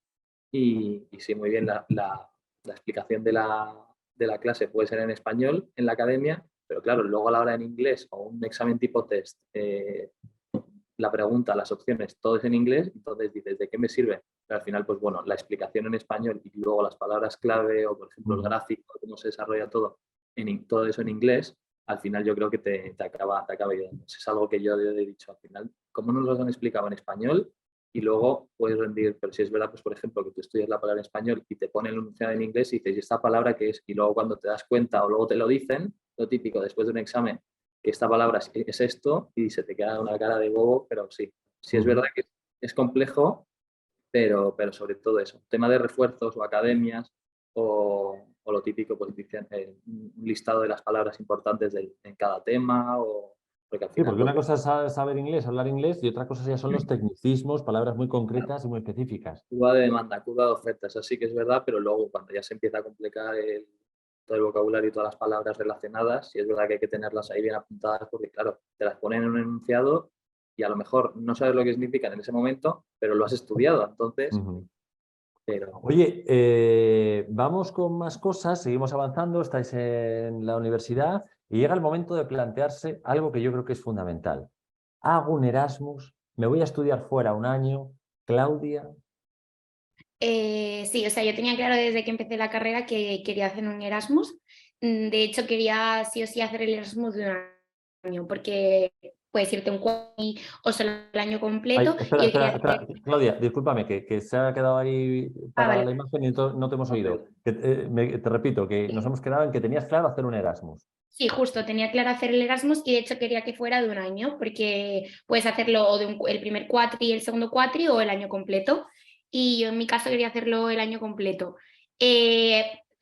y sí, muy bien, la explicación de la clase puede ser en español en la academia, pero claro, luego a la hora en inglés o un examen tipo test, la pregunta, las opciones, todo es en inglés, entonces dices, ¿de qué me sirve? Pero al final, pues bueno, la explicación en español y luego las palabras clave o, por ejemplo, el gráfico, cómo se desarrolla todo, todo eso en inglés, al final yo creo que te acaba ayudando. Es algo que yo he dicho al final, como no nos lo han explicado en español, y luego puedes rendir, pero si es verdad, pues por ejemplo, que tú estudias la palabra en español y te ponen el enunciado en inglés y dices, ¿y esta palabra qué es? Y luego cuando te das cuenta o luego te lo dicen, lo típico después de un examen, que esta palabra es esto y se te queda una cara de bobo, pero sí, sí es verdad que es complejo, pero sobre todo eso, tema de refuerzos o academias o lo típico, pues dicen un listado de las palabras importantes en cada tema o porque al Sí, final porque pues, una cosa es saber inglés, hablar inglés, y otra cosa ya son los tecnicismos, palabras muy concretas y muy específicas. curva de demanda, curva de ofertas, así que es verdad, pero luego cuando ya se empieza a complicar todo el vocabulario y todas las palabras relacionadas, sí es verdad que hay que tenerlas ahí bien apuntadas porque, claro, te las ponen en un enunciado y a lo mejor no sabes lo que significan en ese momento, pero lo has estudiado, entonces, pero Oye, vamos con más cosas, seguimos avanzando, estáis en la universidad y llega el momento de plantearse algo que yo creo que es fundamental. ¿Hago un Erasmus? ¿Me voy a estudiar fuera un año? Claudia. Sí, o sea, yo tenía claro desde que empecé la carrera que quería hacer un Erasmus. De hecho, quería sí o sí hacer el Erasmus de un año, porque puedes irte un cuatri o solo el año Ay, completo. espera, Y yo quería espera, hacer... espera. Claudia, discúlpame, que se ha quedado ahí Ah, para la vale. imagen y no te hemos oído. Te repito, que nos hemos quedado en que tenías claro hacer un Erasmus. Sí, justo, tenía claro hacer el Erasmus y de hecho quería que fuera de un año, porque puedes hacerlo o el primer cuatri, el segundo cuatri o el año completo. Y yo en mi caso quería hacerlo el año completo.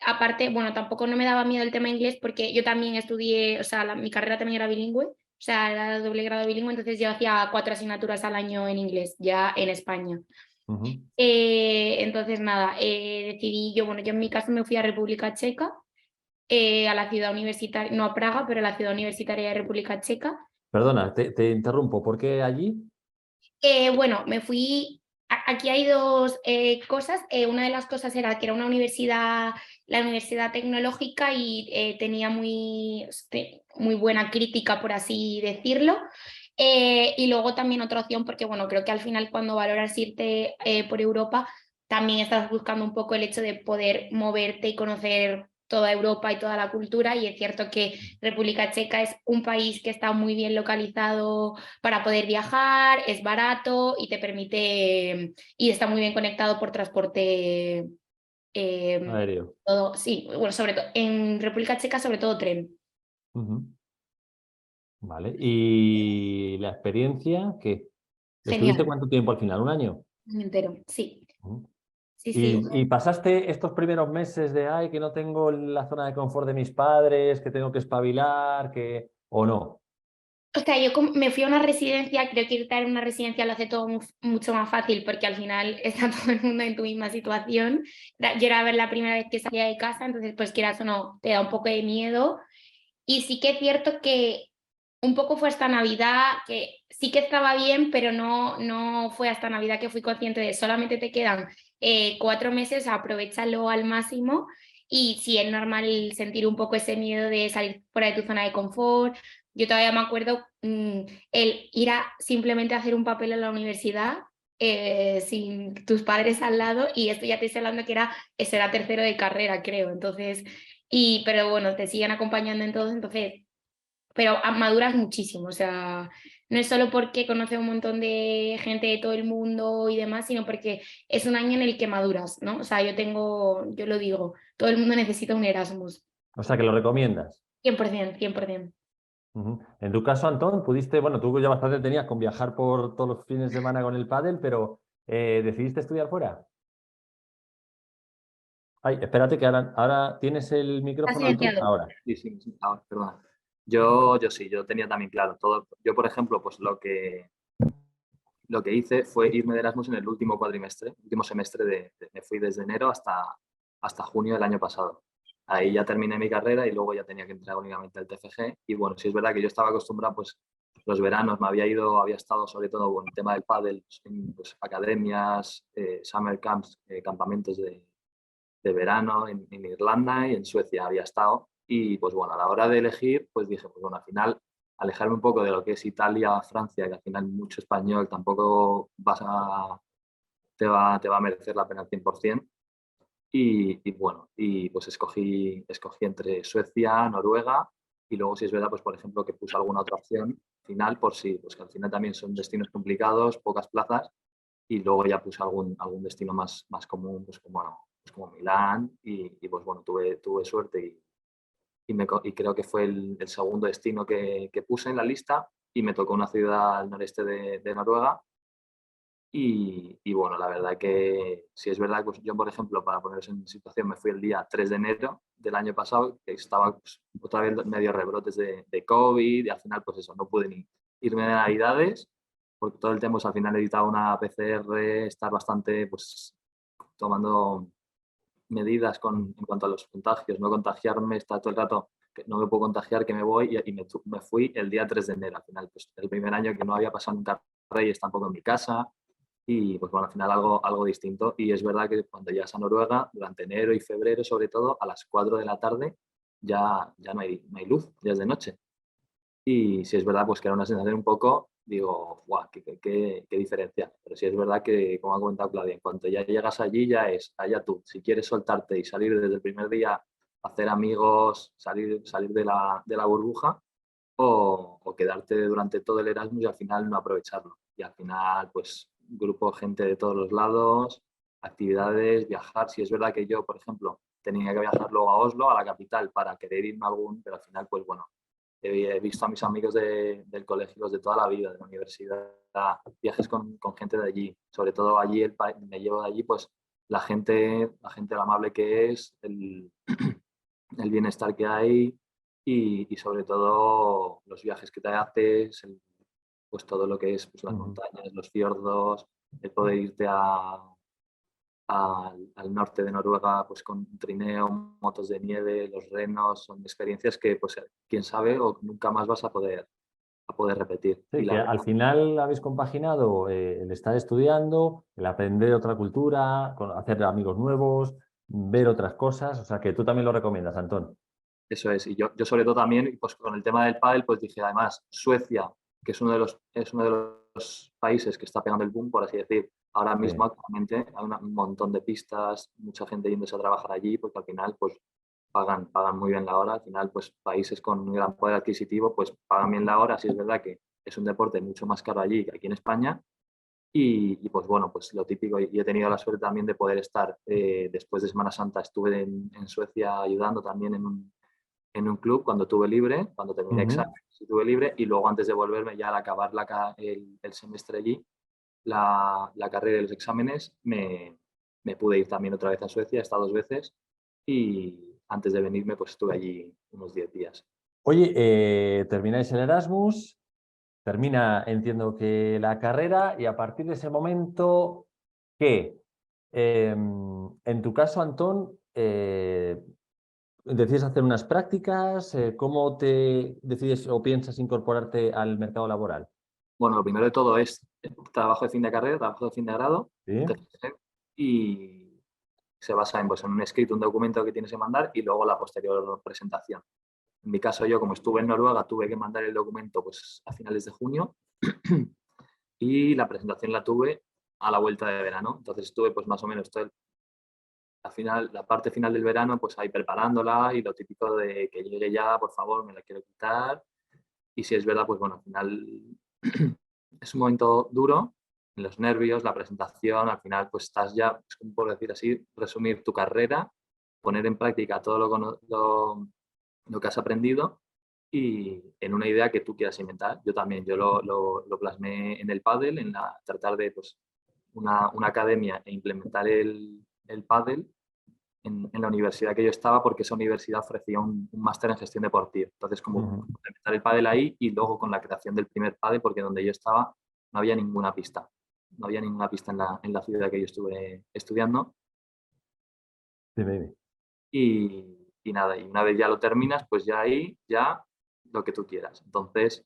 Aparte, bueno, tampoco no me daba miedo el tema inglés porque yo también estudié, o sea, mi carrera también era bilingüe, o sea, era doble grado bilingüe, entonces yo hacía 4 asignaturas al año en inglés, ya en España. Entonces, nada, decidí, yo en mi caso me fui a República Checa, a la ciudad universitaria, no a Praga, pero a la ciudad universitaria de República Checa. Perdona, te interrumpo. ¿Por qué allí? Bueno, me fui, aquí hay dos cosas. Una de las cosas era que era una universidad, la universidad tecnológica y tenía muy buena crítica, por así decirlo. Y luego también otra opción, porque bueno, creo que al final cuando valoras irte por Europa, también estás buscando un poco el hecho de poder moverte y conocer toda Europa y toda la cultura. Y es cierto que República Checa es un país que está muy bien localizado para poder viajar, es barato y te permite, y está muy bien conectado por transporte. Aéreo. Todo, sí, bueno, sobre todo en República Checa, sobre todo tren. Ujú. Vale. ¿Y la experiencia qué? ¿Estuviste Genial, cuánto tiempo al final? ¿Un año? me entero, sí, Ujú. sí, sí. Y pasaste estos primeros meses de, ay, que no tengo la zona de confort de mis padres, que tengo que espabilar, o no? O sea, me fui a una residencia, creo que irte a una residencia lo hace todo mucho más fácil porque al final está todo el mundo en tu misma situación. Yo era la primera vez que salía de casa, entonces pues quieras o no, te da un poco de miedo. Y sí que es cierto que un poco fue hasta Navidad, que sí que estaba bien, pero no fue hasta Navidad que fui consciente de solamente te quedan 4 meses, aprovechalo al máximo. Y sí, es normal sentir un poco ese miedo de salir fuera de tu zona de confort. Yo todavía me acuerdo el ir a simplemente hacer un papel en la universidad sin tus padres al lado, y esto ya te estoy hablando que ese era tercero de carrera, creo. Entonces, pero bueno, te siguen acompañando en todo, entonces pero maduras muchísimo, o sea, no es solo porque conoces un montón de gente de todo el mundo y demás, sino porque es un año en el que maduras, ¿no? O sea, yo lo digo, todo el mundo necesita un Erasmus, O sea, que lo recomiendas. 100%, 100%. Ujú. En tu caso, Antón, pudiste, bueno, tú ya bastante tenías con viajar por todos los fines de semana con el pádel, pero ¿decidiste estudiar fuera? Ay, espérate que ahora tienes el Está micrófono, Antón. silenciado. Ahora. Sí, sí, sí. Ah, perdona. Yo sí, yo tenía también claro todo. Yo, por ejemplo, pues lo que hice fue irme de Erasmus en el último cuatrimestre, último semestre me fui desde enero hasta junio del año pasado. Ahí ya terminé mi carrera y luego ya tenía que entrar únicamente al TFG. Y bueno, sí es verdad que yo estaba acostumbrado, pues los veranos había estado sobre todo con el tema del pádel, en pues, academias, summer camps, campamentos de verano en Irlanda y en Suecia había estado. Y pues bueno, a la hora de elegir, pues dije, pues bueno, al final alejarme un poco de lo que es Italia, Francia, que al final mucho español tampoco te va a merecer la pena al 100%. Y bueno, y pues escogí entre Suecia, Noruega y luego si es verdad, pues por ejemplo que puse alguna otra opción final por si, pues que al final también son destinos complicados, pocas plazas y luego ya puse algún destino más común, pues como Milán y pues bueno, tuve suerte y creo que fue el segundo destino que puse en la lista y me tocó una ciudad al noreste de Noruega y bueno, la verdad que si es verdad que yo, por ejemplo, para poneros en situación, me fui el día 3 de enero del año pasado, que estaba pues, otra vez medio rebrotes de COVID y al final, pues eso, no pude ni irme de Navidades, porque todo el tiempo pues, al final necesitaba una PCR, estar bastante, pues, tomando medidas en cuanto a los contagios, no contagiarme, estar todo el rato que no me puedo contagiar, que me voy y me fui el día 3 de enero. Al final, pues el primer año que no había pasado nunca Reyes tampoco en mi casa y pues bueno, al final algo distinto. Y es verdad que cuando llegas a Noruega, durante enero y febrero sobre todo, a las 4 de la tarde ya no hay luz, ya es de noche. Y si es verdad, pues que era una sensación un poco, digo, guau, qué diferencia. Pero sí es verdad que, como ha comentado Claudia, en cuanto ya llegas allí, ya es allá tú. Si quieres soltarte y salir desde el primer día, hacer amigos, salir de la burbuja, o quedarte durante todo el Erasmus y al final no aprovecharlo. Y al final, pues, grupo de gente de todos los lados, actividades, viajar. Si es verdad que yo, por ejemplo, tenía que viajar luego a Oslo, a la capital, para querer irme a algún, pero al final, pues bueno, he visto a mis amigos del colegio, los de toda la vida, de la universidad, viajes con gente de allí. Sobre todo allí, me llevo de allí, pues la gente lo amable que es, el bienestar que hay y sobre todo los viajes que te haces, pues todo lo que es pues, las montañas, los fiordos, el poder irte al norte de Noruega pues con trineo, motos de nieve, los renos, son experiencias que pues quién sabe o nunca más vas a poder repetir. Y Sí, la que al verdad, final habéis compaginado el estar estudiando, el aprender otra cultura, hacer amigos nuevos, ver otras cosas. O sea, que tú también lo recomiendas, Antón. eso es. Y yo sobre todo también, pues con el tema del pádel, pues dije además Suecia, que es uno de los países que está pegando el boom, por así decir, ahora Sí. mismo actualmente hay un montón de pistas, mucha gente yéndose a trabajar allí, porque al final pues pagan muy bien la hora. Al final, pues países con un gran poder adquisitivo, pues pagan bien la hora. Sí es verdad que es un deporte mucho más caro allí que aquí en España. Pues bueno, pues lo típico, y he tenido la suerte también de poder estar, después de Semana Santa estuve en Suecia ayudando también en un club cuando tuve libre, cuando terminé Ujú. exámenes tuve libre, y luego antes de volverme ya al acabar el semestre allí, la carrera y los exámenes, me pude ir también otra vez a Suecia, he estado 2 veces, y antes de venirme pues estuve allí unos 10 días. Oye, termináis el Erasmus, termina, entiendo que la carrera, y a partir de ese momento, ¿qué? En tu caso, Antón, decides hacer unas prácticas? ¿Cómo te decides o piensas incorporarte al mercado laboral? Bueno, lo primero de todo es trabajo de fin de carrera, trabajo de fin de grado, ¿Sí? y se basa en, pues, en un escrito, un documento que tienes que mandar y luego la posterior presentación. En mi caso, yo como estuve en Noruega, tuve que mandar el documento pues, a finales de junio y la presentación la tuve a la vuelta de verano. Entonces estuve pues más o menos todo la parte final del verano pues ahí preparándola y lo típico de que llegue ya, por favor, me la quiero quitar. Y si es verdad, pues bueno, al final es un momento duro, los nervios, la presentación, al final pues estás ya, es como por decir así, resumir tu carrera, poner en práctica todo lo que has aprendido y en una idea que tú quieras inventar. Yo también, yo lo plasmé en el pádel, en tratar de pues, una academia e implementar el pádel en la universidad que yo estaba, porque esa universidad ofrecía un máster en gestión deportiva. Entonces, como implementar el pádel ahí y luego con la creación del primer pádel, porque donde yo estaba no había ninguna pista. No había ninguna pista en la ciudad que yo estuve estudiando. Dime, dime. Y nada, y una vez ya lo terminas, pues ya ahí, ya lo que tú quieras. Entonces,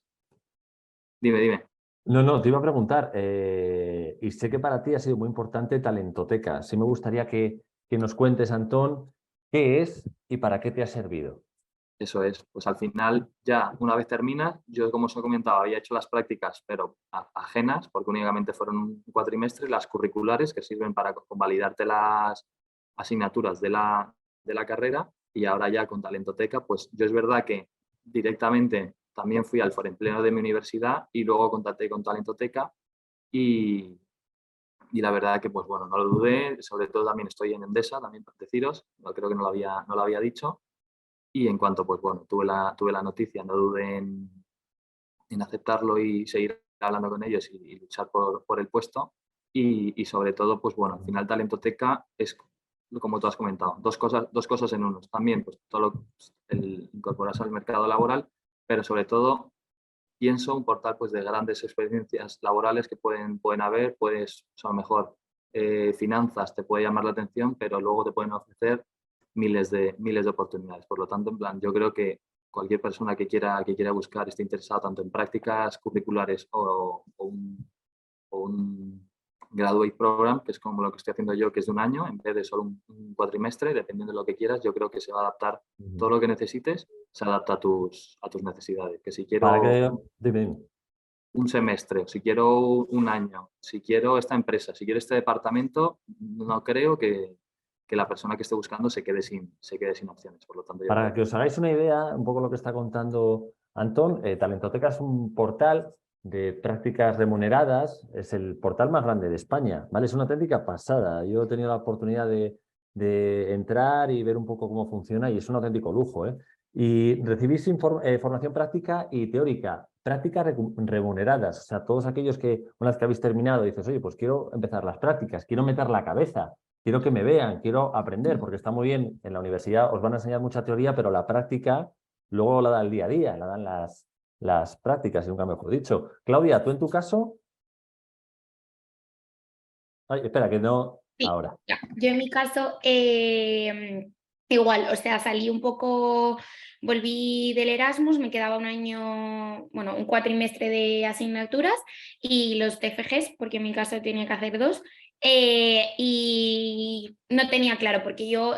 dime. No, no, te iba a preguntar, y sé que para ti ha sido muy importante Talentoteca. Sí me gustaría que nos cuentes, Antón, qué es y para qué te ha servido. Eso es, pues al final ya una vez terminas, yo como os he comentado había hecho las prácticas pero ajenas porque únicamente fueron un cuatrimestre, las curriculares que sirven para convalidarte las asignaturas de la carrera y ahora ya con Talentoteca, pues yo es verdad que directamente también fui al forempleo de mi universidad y luego contacté con Talentoteca y, y la verdad que pues bueno, no lo dudé, sobre todo también estoy en Endesa, también por deciros, creo que no lo había dicho. Y en cuanto, pues bueno, tuve la noticia, no dudé en aceptarlo y seguir hablando con ellos y luchar por el puesto. Y sobre todo, pues bueno, al final Talentoteca es, como tú has comentado, dos cosas en uno. También, pues el incorporarse al mercado laboral, pero sobre todo pienso un portal pues de grandes experiencias laborales que pueden haber, puedes, o sea, a lo mejor finanzas te puede llamar la atención, pero luego te pueden ofrecer miles de oportunidades. Por lo tanto, en plan, yo creo que cualquier persona que quiera buscar, esté interesado tanto en prácticas curriculares o un graduate program, que es como lo que estoy haciendo yo, que es de un año, en vez de solo un cuatrimestre, dependiendo de lo que quieras, yo creo que se va a adaptar todo lo que necesites, se adapta a tus necesidades. Que si ¿Para quiero qué? Dime, dime. un semestre, si quiero un año, si quiero esta empresa, si quiero este departamento, no creo que la persona que esté buscando se quede sin opciones. Por lo tanto, yo Para creo que os hagáis una idea, un poco lo que está contando Antón, Talentoteca es un portal de prácticas remuneradas, es el portal más grande de España, ¿vale? Es una auténtica pasada. Yo he tenido la oportunidad de entrar y ver un poco cómo funciona y es un auténtico lujo, ¿eh? Y recibís formación práctica y teórica, prácticas remuneradas, o sea, todos aquellos que una vez que habéis terminado dices, oye, pues quiero empezar las prácticas, quiero meter la cabeza. Quiero que me vean, quiero aprender, porque está muy bien, en la universidad os van a enseñar mucha teoría, pero la práctica luego la da el día a día, la dan las prácticas, y nunca mejor dicho. Claudia, tú en tu caso... Ay, espera, que no... Sí, Ahora. ya. Yo en mi caso, igual, o sea, salí un poco, volví del Erasmus, me quedaba un año, bueno, un cuatrimestre de asignaturas y los TFGs, porque en mi caso tenía que hacer dos, y no tenía claro, porque yo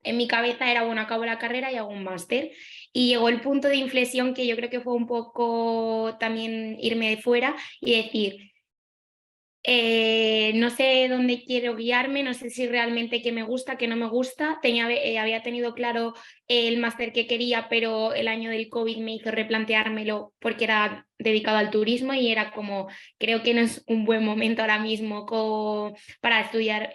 en mi cabeza era, bueno, acabo la carrera y hago un máster. Y llegó el punto de inflexión que yo creo que fue un poco también irme de fuera y decir, no sé dónde quiero guiarme, no sé si realmente qué me gusta, qué no me gusta. Había tenido claro el máster que quería, pero el año del COVID me hizo replanteármelo porque era dedicado al turismo y era como, creo que no es un buen momento ahora mismo para estudiar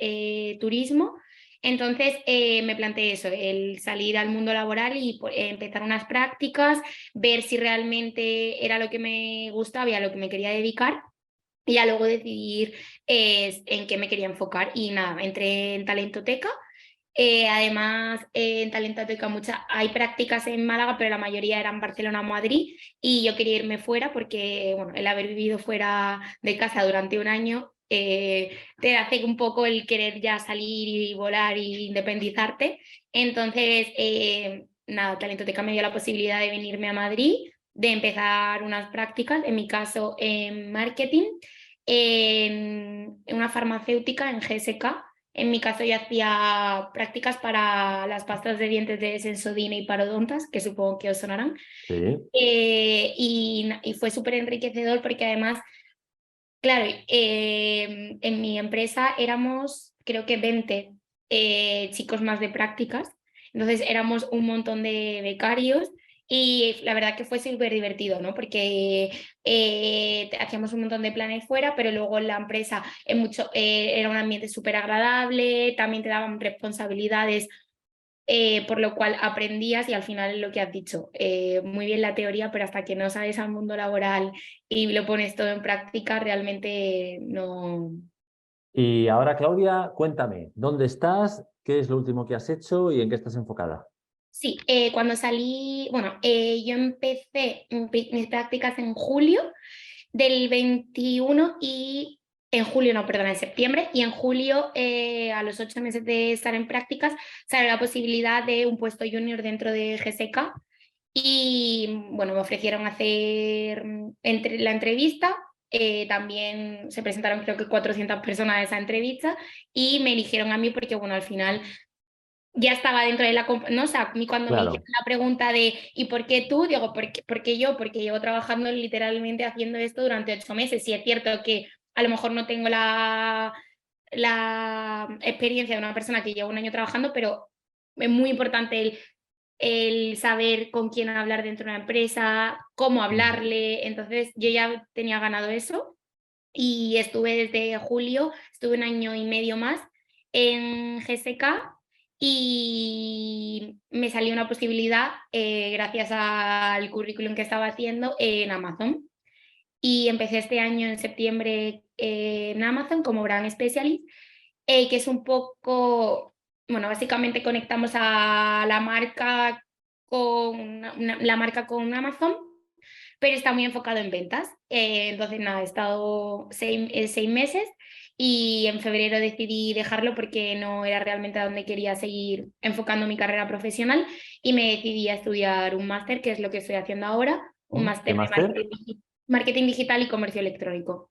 turismo. Entonces me planteé eso, el salir al mundo laboral y empezar unas prácticas, ver si realmente era lo que me gustaba y a lo que me quería dedicar y ya luego decidir en qué me quería enfocar. Y nada, entré en Talentoteca. Además, en Talentoteca hay prácticas en Málaga, pero la mayoría eran Barcelona o Madrid. Y yo quería irme fuera porque, bueno, el haber vivido fuera de casa durante un año te hace un poco el querer ya salir y volar e independizarte. Entonces, nada, Talentoteca me dio la posibilidad de venirme a Madrid, de empezar unas prácticas, en mi caso en marketing, en una farmacéutica, en GSK. En mi caso yo hacía prácticas para las pastas de dientes de Sensodyne y Parodontas, que supongo que os sonarán. Sí, Y fue súper enriquecedor porque además, claro, en mi empresa éramos creo que 20 chicos más de prácticas, entonces éramos un montón de becarios y la verdad que fue súper divertido, ¿no? Porque hacíamos un montón de planes fuera, pero luego en la empresa era un ambiente súper agradable, también te daban responsabilidades, por lo cual aprendías y al final lo que has dicho, muy bien la teoría, pero hasta que no sales al mundo laboral y lo pones todo en práctica, realmente no. y ahora, Claudia, cuéntame, ¿dónde estás? ¿Qué es lo último que has hecho y en qué estás enfocada? Sí, cuando salí, bueno, yo empecé mis prácticas en julio del 21 y en julio, no, perdona, en septiembre, y en julio, a los 8 meses de estar en prácticas, salió la posibilidad de un puesto junior dentro de GSK y bueno, me ofrecieron hacer la entrevista. También se presentaron creo que 400 personas a esa entrevista y me eligieron a mí porque bueno, al final ya estaba dentro de la ¿no? O sea, a mí cuando me hicieron Claro, la pregunta de ¿y por qué tú? Digo, ¿por qué yo? Porque llevo trabajando literalmente haciendo esto durante 8 meses. Y es cierto que a lo mejor no tengo la experiencia de una persona que lleva un año trabajando, pero es muy importante el saber con quién hablar dentro de una empresa, cómo hablarle. Entonces yo ya tenía ganado eso y estuve desde julio, estuve un año y medio más en GSK y me salió una posibilidad, gracias al currículum que estaba haciendo, en Amazon. Y empecé este año en septiembre, en Amazon como Brand Specialist, que es un poco, bueno, básicamente conectamos a la marca la marca con Amazon, pero está muy enfocado en ventas. Entonces, nada, he estado 6 meses y en febrero decidí dejarlo porque no era realmente a donde quería seguir enfocando mi carrera profesional y me decidí a estudiar un máster, que es lo que estoy haciendo ahora, un ¿no? ¿Qué máster de máster? marketing digital y comercio electrónico.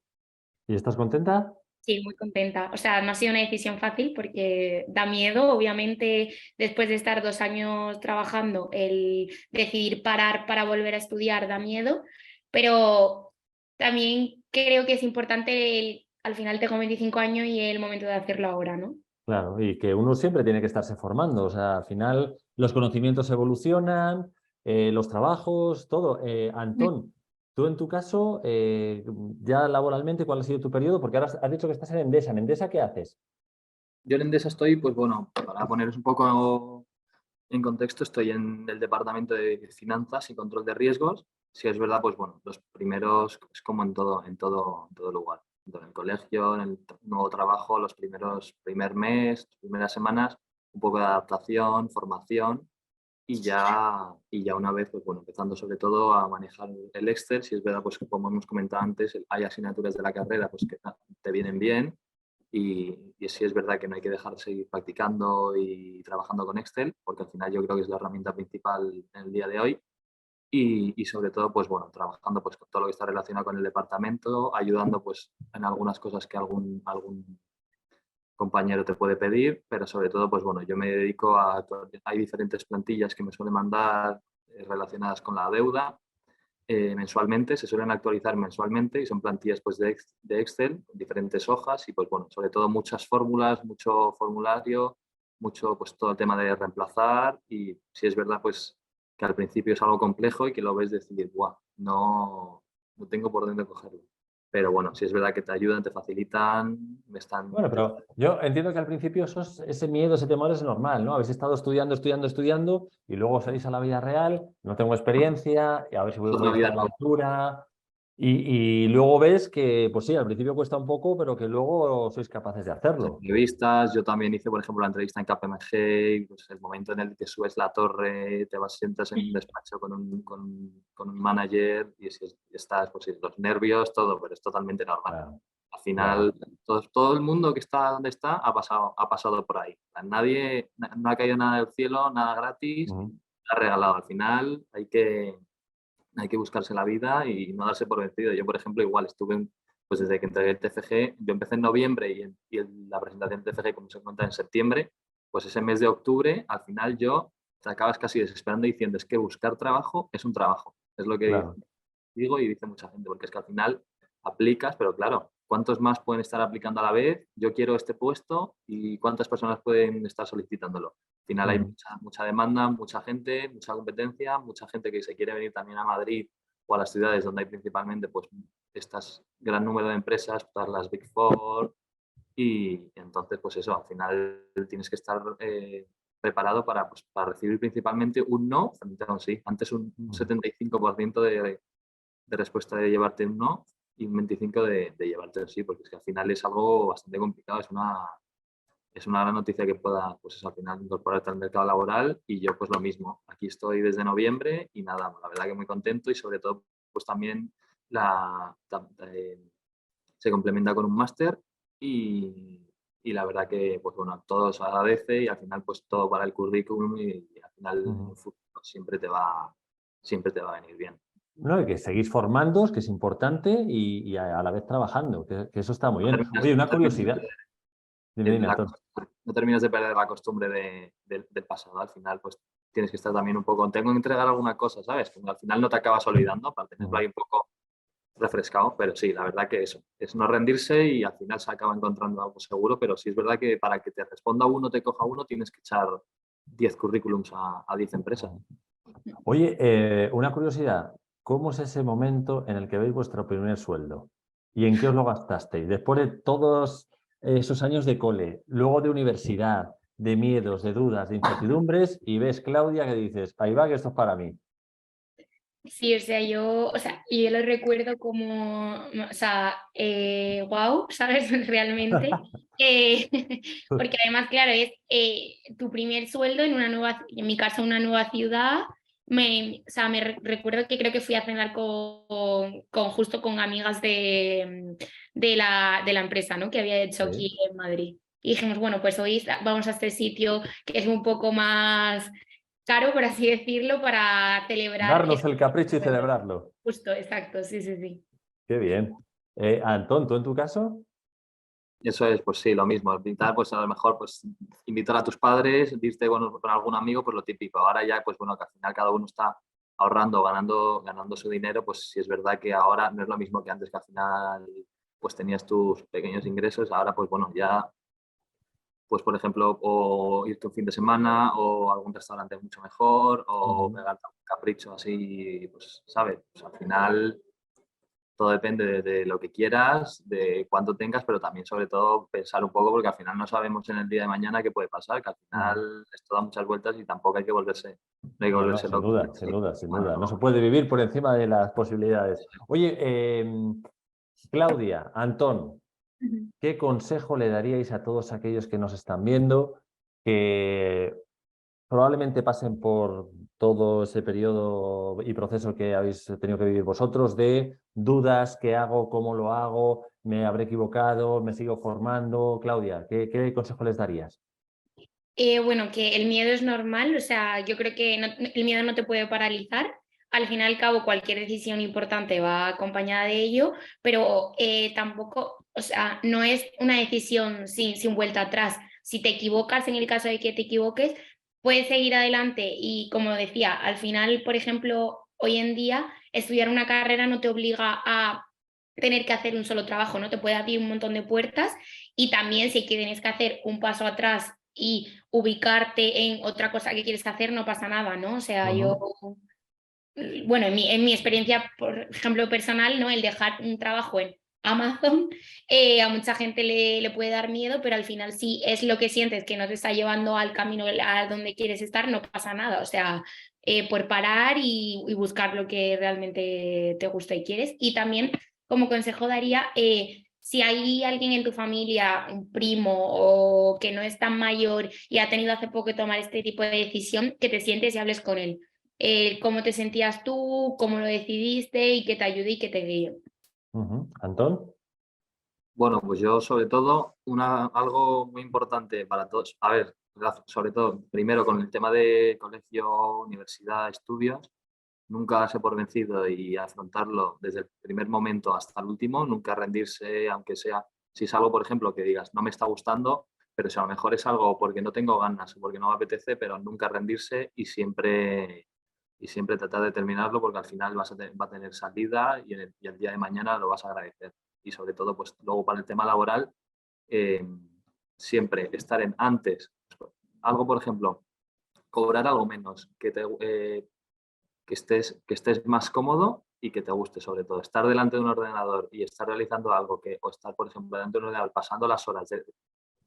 ¿Y estás contenta? Sí, muy contenta. O sea, no ha sido una decisión fácil porque da miedo, obviamente, después de estar 2 años trabajando, el decidir parar para volver a estudiar da miedo, pero también creo que es importante al final tengo 25 años y es el momento de hacerlo ahora, ¿no? Claro, y que uno siempre tiene que estarse formando. O sea, al final los conocimientos evolucionan, los trabajos, todo. Antón, tú en tu caso, ya laboralmente, ¿cuál ha sido tu periodo? Porque ahora has dicho que estás en Endesa. ¿En Endesa qué haces? Yo en Endesa estoy, pues bueno, para poneros un poco en contexto, estoy en el departamento de finanzas y control de riesgos. Si es verdad, pues bueno, los primeros, es como en todo lugar. Tanto en el colegio, en el nuevo trabajo, primer mes, primeras semanas, un poco de adaptación, formación y ya una vez, pues bueno, empezando sobre todo a manejar el Excel, si es verdad, pues como hemos comentado antes, hay asignaturas de la carrera pues que te vienen bien y sí es verdad que no hay que dejar de seguir practicando y trabajando con Excel, porque al final yo creo que es la herramienta principal en el día de hoy. Y sobre todo, pues bueno, trabajando pues con todo lo que está relacionado con el departamento, ayudando pues en algunas cosas que algún compañero te puede pedir, pero sobre todo, pues bueno, yo me dedico hay diferentes plantillas que me suelen mandar relacionadas con la deuda mensualmente, se suelen actualizar mensualmente y son plantillas pues de Excel, con diferentes hojas y pues bueno, sobre todo muchas fórmulas, mucho formulario, mucho pues todo el tema de reemplazar y si es verdad pues que al principio es algo complejo y que lo ves decir, guau, no tengo por dónde cogerlo. Pero bueno, si es verdad que te ayudan, te facilitan, Bueno, pero yo entiendo que al principio ese miedo, ese temor es normal, ¿no? Habéis estado estudiando, estudiando, estudiando y luego salís a la vida real, no tengo experiencia, y a ver si es voy una a estar vida a la nueva. altura. Y luego ves que, pues sí, al principio cuesta un poco, pero que luego sois capaces de hacerlo. Entrevistas, yo también hice, por ejemplo, la entrevista en KPMG, pues el momento en el que subes la torre, te vas, sientas en un despacho con un manager y si estás, pues sí, los nervios, todo, pero es totalmente normal. Claro. Al final, todo el mundo que está donde está ha pasado por ahí. No ha caído nada del cielo, nada gratis, ha regalado. Al final hay que buscarse la vida y no darse por vencido. Yo, por ejemplo, igual pues desde que entregué el TFG, yo empecé en noviembre la presentación del TFG, como se cuenta, en septiembre, pues ese mes de octubre, al final te acabas casi desesperando diciendo, es que buscar trabajo es un trabajo. Es lo que Claro. digo y dice mucha gente, porque es que al final aplicas, pero claro, ¿cuántos más pueden estar aplicando a la vez? Yo quiero este puesto y ¿cuántas personas pueden estar solicitándolo? Al final hay mucha demanda, mucha gente, mucha competencia, mucha gente que se quiere venir también a Madrid o a las ciudades donde hay principalmente pues estas gran número de empresas, todas las Big Four, y entonces pues eso, al final tienes que estar preparado pues, para recibir principalmente un no frente a un sí. Antes un 75% de respuesta de llevarte un no y un 25% de llevarte un sí, porque es que al final es algo bastante complicado, es una gran noticia que pueda, pues eso, al final incorporarte al mercado laboral, y yo pues lo mismo. Aquí estoy desde noviembre y nada, la verdad que muy contento, y sobre todo pues también se complementa con un máster, y la verdad que pues bueno, todo se agradece y al final pues todo para el currículum, y al final en un futuro siempre te va a venir bien. No, y que seguís formándoos, que es importante, y a la vez trabajando, que eso está muy No bien. terminas, Oye, una no terminas curiosidad. Dime, el- la Antón. costumbre- no terminas de perder la costumbre del pasado. Al final, pues tienes que estar también un poco, tengo que entregar alguna cosa, ¿sabes? Como al final no te acabas olvidando para tenerlo ahí un poco refrescado, pero sí, la verdad que eso, es no rendirse, y al final se acaba encontrando algo seguro, pero sí es verdad que para que te responda uno, te coja uno, tienes que echar 10 currículums a 10 empresas. Oye, una curiosidad. ¿Cómo es ese momento en el que veis vuestro primer sueldo? ¿Y en qué os lo gastasteis? Después de todos esos años de cole, luego de universidad, de miedos, de dudas, de incertidumbres, y ves, Claudia, que dices, ahí va, que esto es para mí. Sí, o sea, yo lo recuerdo como, o sea, wow, ¿sabes? Realmente. Eh, porque además, claro, es tu primer sueldo en una nueva, en mi caso, una nueva ciudad. O sea, recuerdo que creo que fui a cenar justo con amigas de la empresa, ¿no? Que había hecho Sí. aquí en Madrid. Y dijimos, bueno, pues hoy vamos a este sitio que es un poco más caro, por así decirlo, para celebrar Darnos el capricho y celebrarlo. justo, exacto, sí, sí, sí. Qué bien. Antón, ¿tú en tu caso? Eso es, pues sí, lo mismo. Pintar, pues a lo mejor, pues invitar a tus padres, irte con algún amigo, pues lo típico. Ahora ya, pues bueno, que al final cada uno está ahorrando, ganando su dinero, pues sí es verdad que ahora no es lo mismo que antes, que al final pues tenías tus pequeños ingresos. Ahora, pues bueno, ya, pues por ejemplo, o irte un fin de semana o a algún restaurante mucho mejor, o pegarte un capricho así, pues, ¿sabes? Pues al final todo depende de lo que quieras, de cuánto tengas, pero también sobre todo pensar un poco, porque al final no sabemos en el día de mañana qué puede pasar, que al final esto da muchas vueltas y tampoco hay que no hay que No, no, volverse sin loco. duda, sin duda, sin duda. No se Cuando- puede vivir por encima de las posibilidades. Oye, Claudia, Antón, Ujú. ¿qué consejo le daríais a todos aquellos que nos están viendo, que probablemente pasen por todo ese periodo y proceso que habéis tenido que vivir vosotros, de dudas, qué hago, cómo lo hago, me habré equivocado, me sigo formando? Claudia, ¿qué consejo les darías? Bueno, que el miedo es normal, o sea, yo creo que el miedo no te puede paralizar. Al fin y al cabo, cualquier decisión importante va acompañada de ello, pero tampoco, o sea, no es una decisión sin vuelta atrás. Si te equivocas, en el caso de que te equivoques, puedes seguir adelante. Y como decía, al final, por ejemplo, hoy en día, estudiar una carrera no te obliga a tener que hacer un solo trabajo, ¿no? Te puede abrir un montón de puertas, y también si tienes que hacer un paso atrás y ubicarte en otra cosa que quieres hacer, no pasa nada, ¿no? O sea, bueno, en mi experiencia, por ejemplo, personal, ¿no? El dejar un trabajo en Amazon, a mucha gente le puede dar miedo, pero al final si es lo que sientes que no te está llevando al camino a donde quieres estar, no pasa nada. O sea, por parar y buscar lo que realmente te gusta y quieres. Y también, como consejo daría, si hay alguien en tu familia, un primo o que no es tan mayor y ha tenido hace poco que tomar este tipo de decisión, que te sientes y hables con él. Cómo te sentías tú, cómo lo decidiste, y que te ayude y que te guíe. Antón. Bueno, pues yo sobre todo, algo muy importante para todos, a ver, sobre todo, primero con el tema de colegio, universidad, estudios, nunca darse por vencido y afrontarlo desde el primer momento hasta el último, nunca rendirse, aunque sea, si es algo, por ejemplo, que digas, no me está gustando, pero si a lo mejor es algo porque no tengo ganas o porque no me apetece, pero nunca rendirse y siempre tratar de terminarlo porque al final va a tener salida y el día de mañana lo vas a agradecer. Y sobre todo, pues luego para el tema laboral, eh, siempre estar en antes, algo por ejemplo, cobrar algo menos, que estés más cómodo y que te guste sobre todo. Estar delante de un ordenador y estar realizando algo o estar, por ejemplo, delante de un ordenador pasando las horas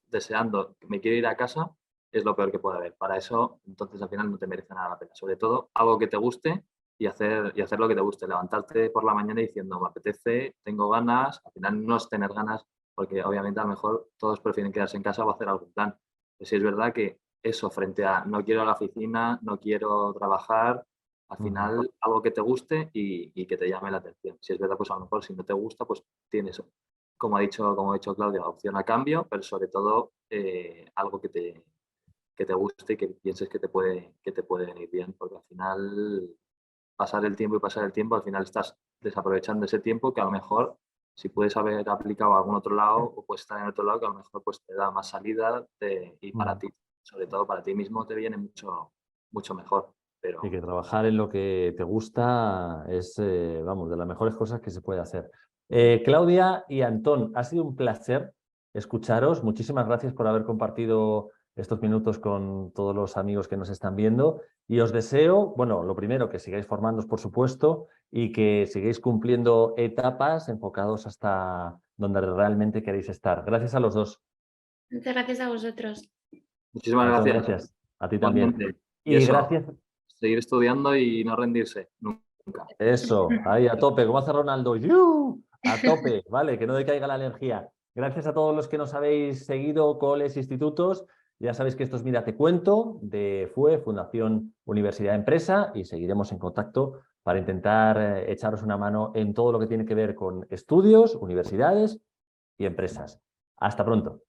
deseando que me quiero ir a casa, es lo peor que puede haber. Para eso, entonces al final no te merece nada la pena. Sobre todo, algo que te guste y hacer lo que te guste. Levantarte por la mañana diciendo, me apetece, tengo ganas. Al final no es tener ganas, porque obviamente a lo mejor todos prefieren quedarse en casa o hacer algún plan. Pero sí es verdad que eso frente a no quiero a la oficina, no quiero trabajar, al final algo que te guste y que te llame la atención. Si es verdad, pues a lo mejor si no te gusta, pues tienes, como ha dicho Claudia, opción a cambio, pero sobre todo algo que te guste y que pienses que te puede venir bien, porque al final pasar el tiempo, al final estás desaprovechando ese tiempo que a lo mejor si puedes haber aplicado a algún otro lado o puedes estar en otro lado que a lo mejor pues te da más salida y para ti, sobre todo para ti mismo, te viene mucho, mucho mejor. Y Pero que trabajar en lo que te gusta es, vamos, de las mejores cosas que se puede hacer. Claudia y Antón, ha sido un placer escucharos. Muchísimas gracias por haber compartido estos minutos con todos los amigos que nos están viendo. Y os deseo, bueno, lo primero, que sigáis formándoos, por supuesto, y que sigáis cumpliendo etapas enfocados hasta donde realmente queréis estar. Gracias a los dos. Muchas gracias a vosotros. muchísimas Antón, gracias. gracias. A ti también. Igualmente. Y Y eso, gracias. seguir estudiando y no rendirse nunca. Eso, ahí a tope, como hace Ronaldo. ¡Yu! A tope, vale, que no decaiga la energía. Gracias a todos los que nos habéis seguido, coles, institutos. Ya sabéis que esto es Mira, te cuento, de FUE, Fundación Universidad Empresa, y seguiremos en contacto para intentar echaros una mano en todo lo que tiene que ver con estudios, universidades y empresas. Hasta pronto.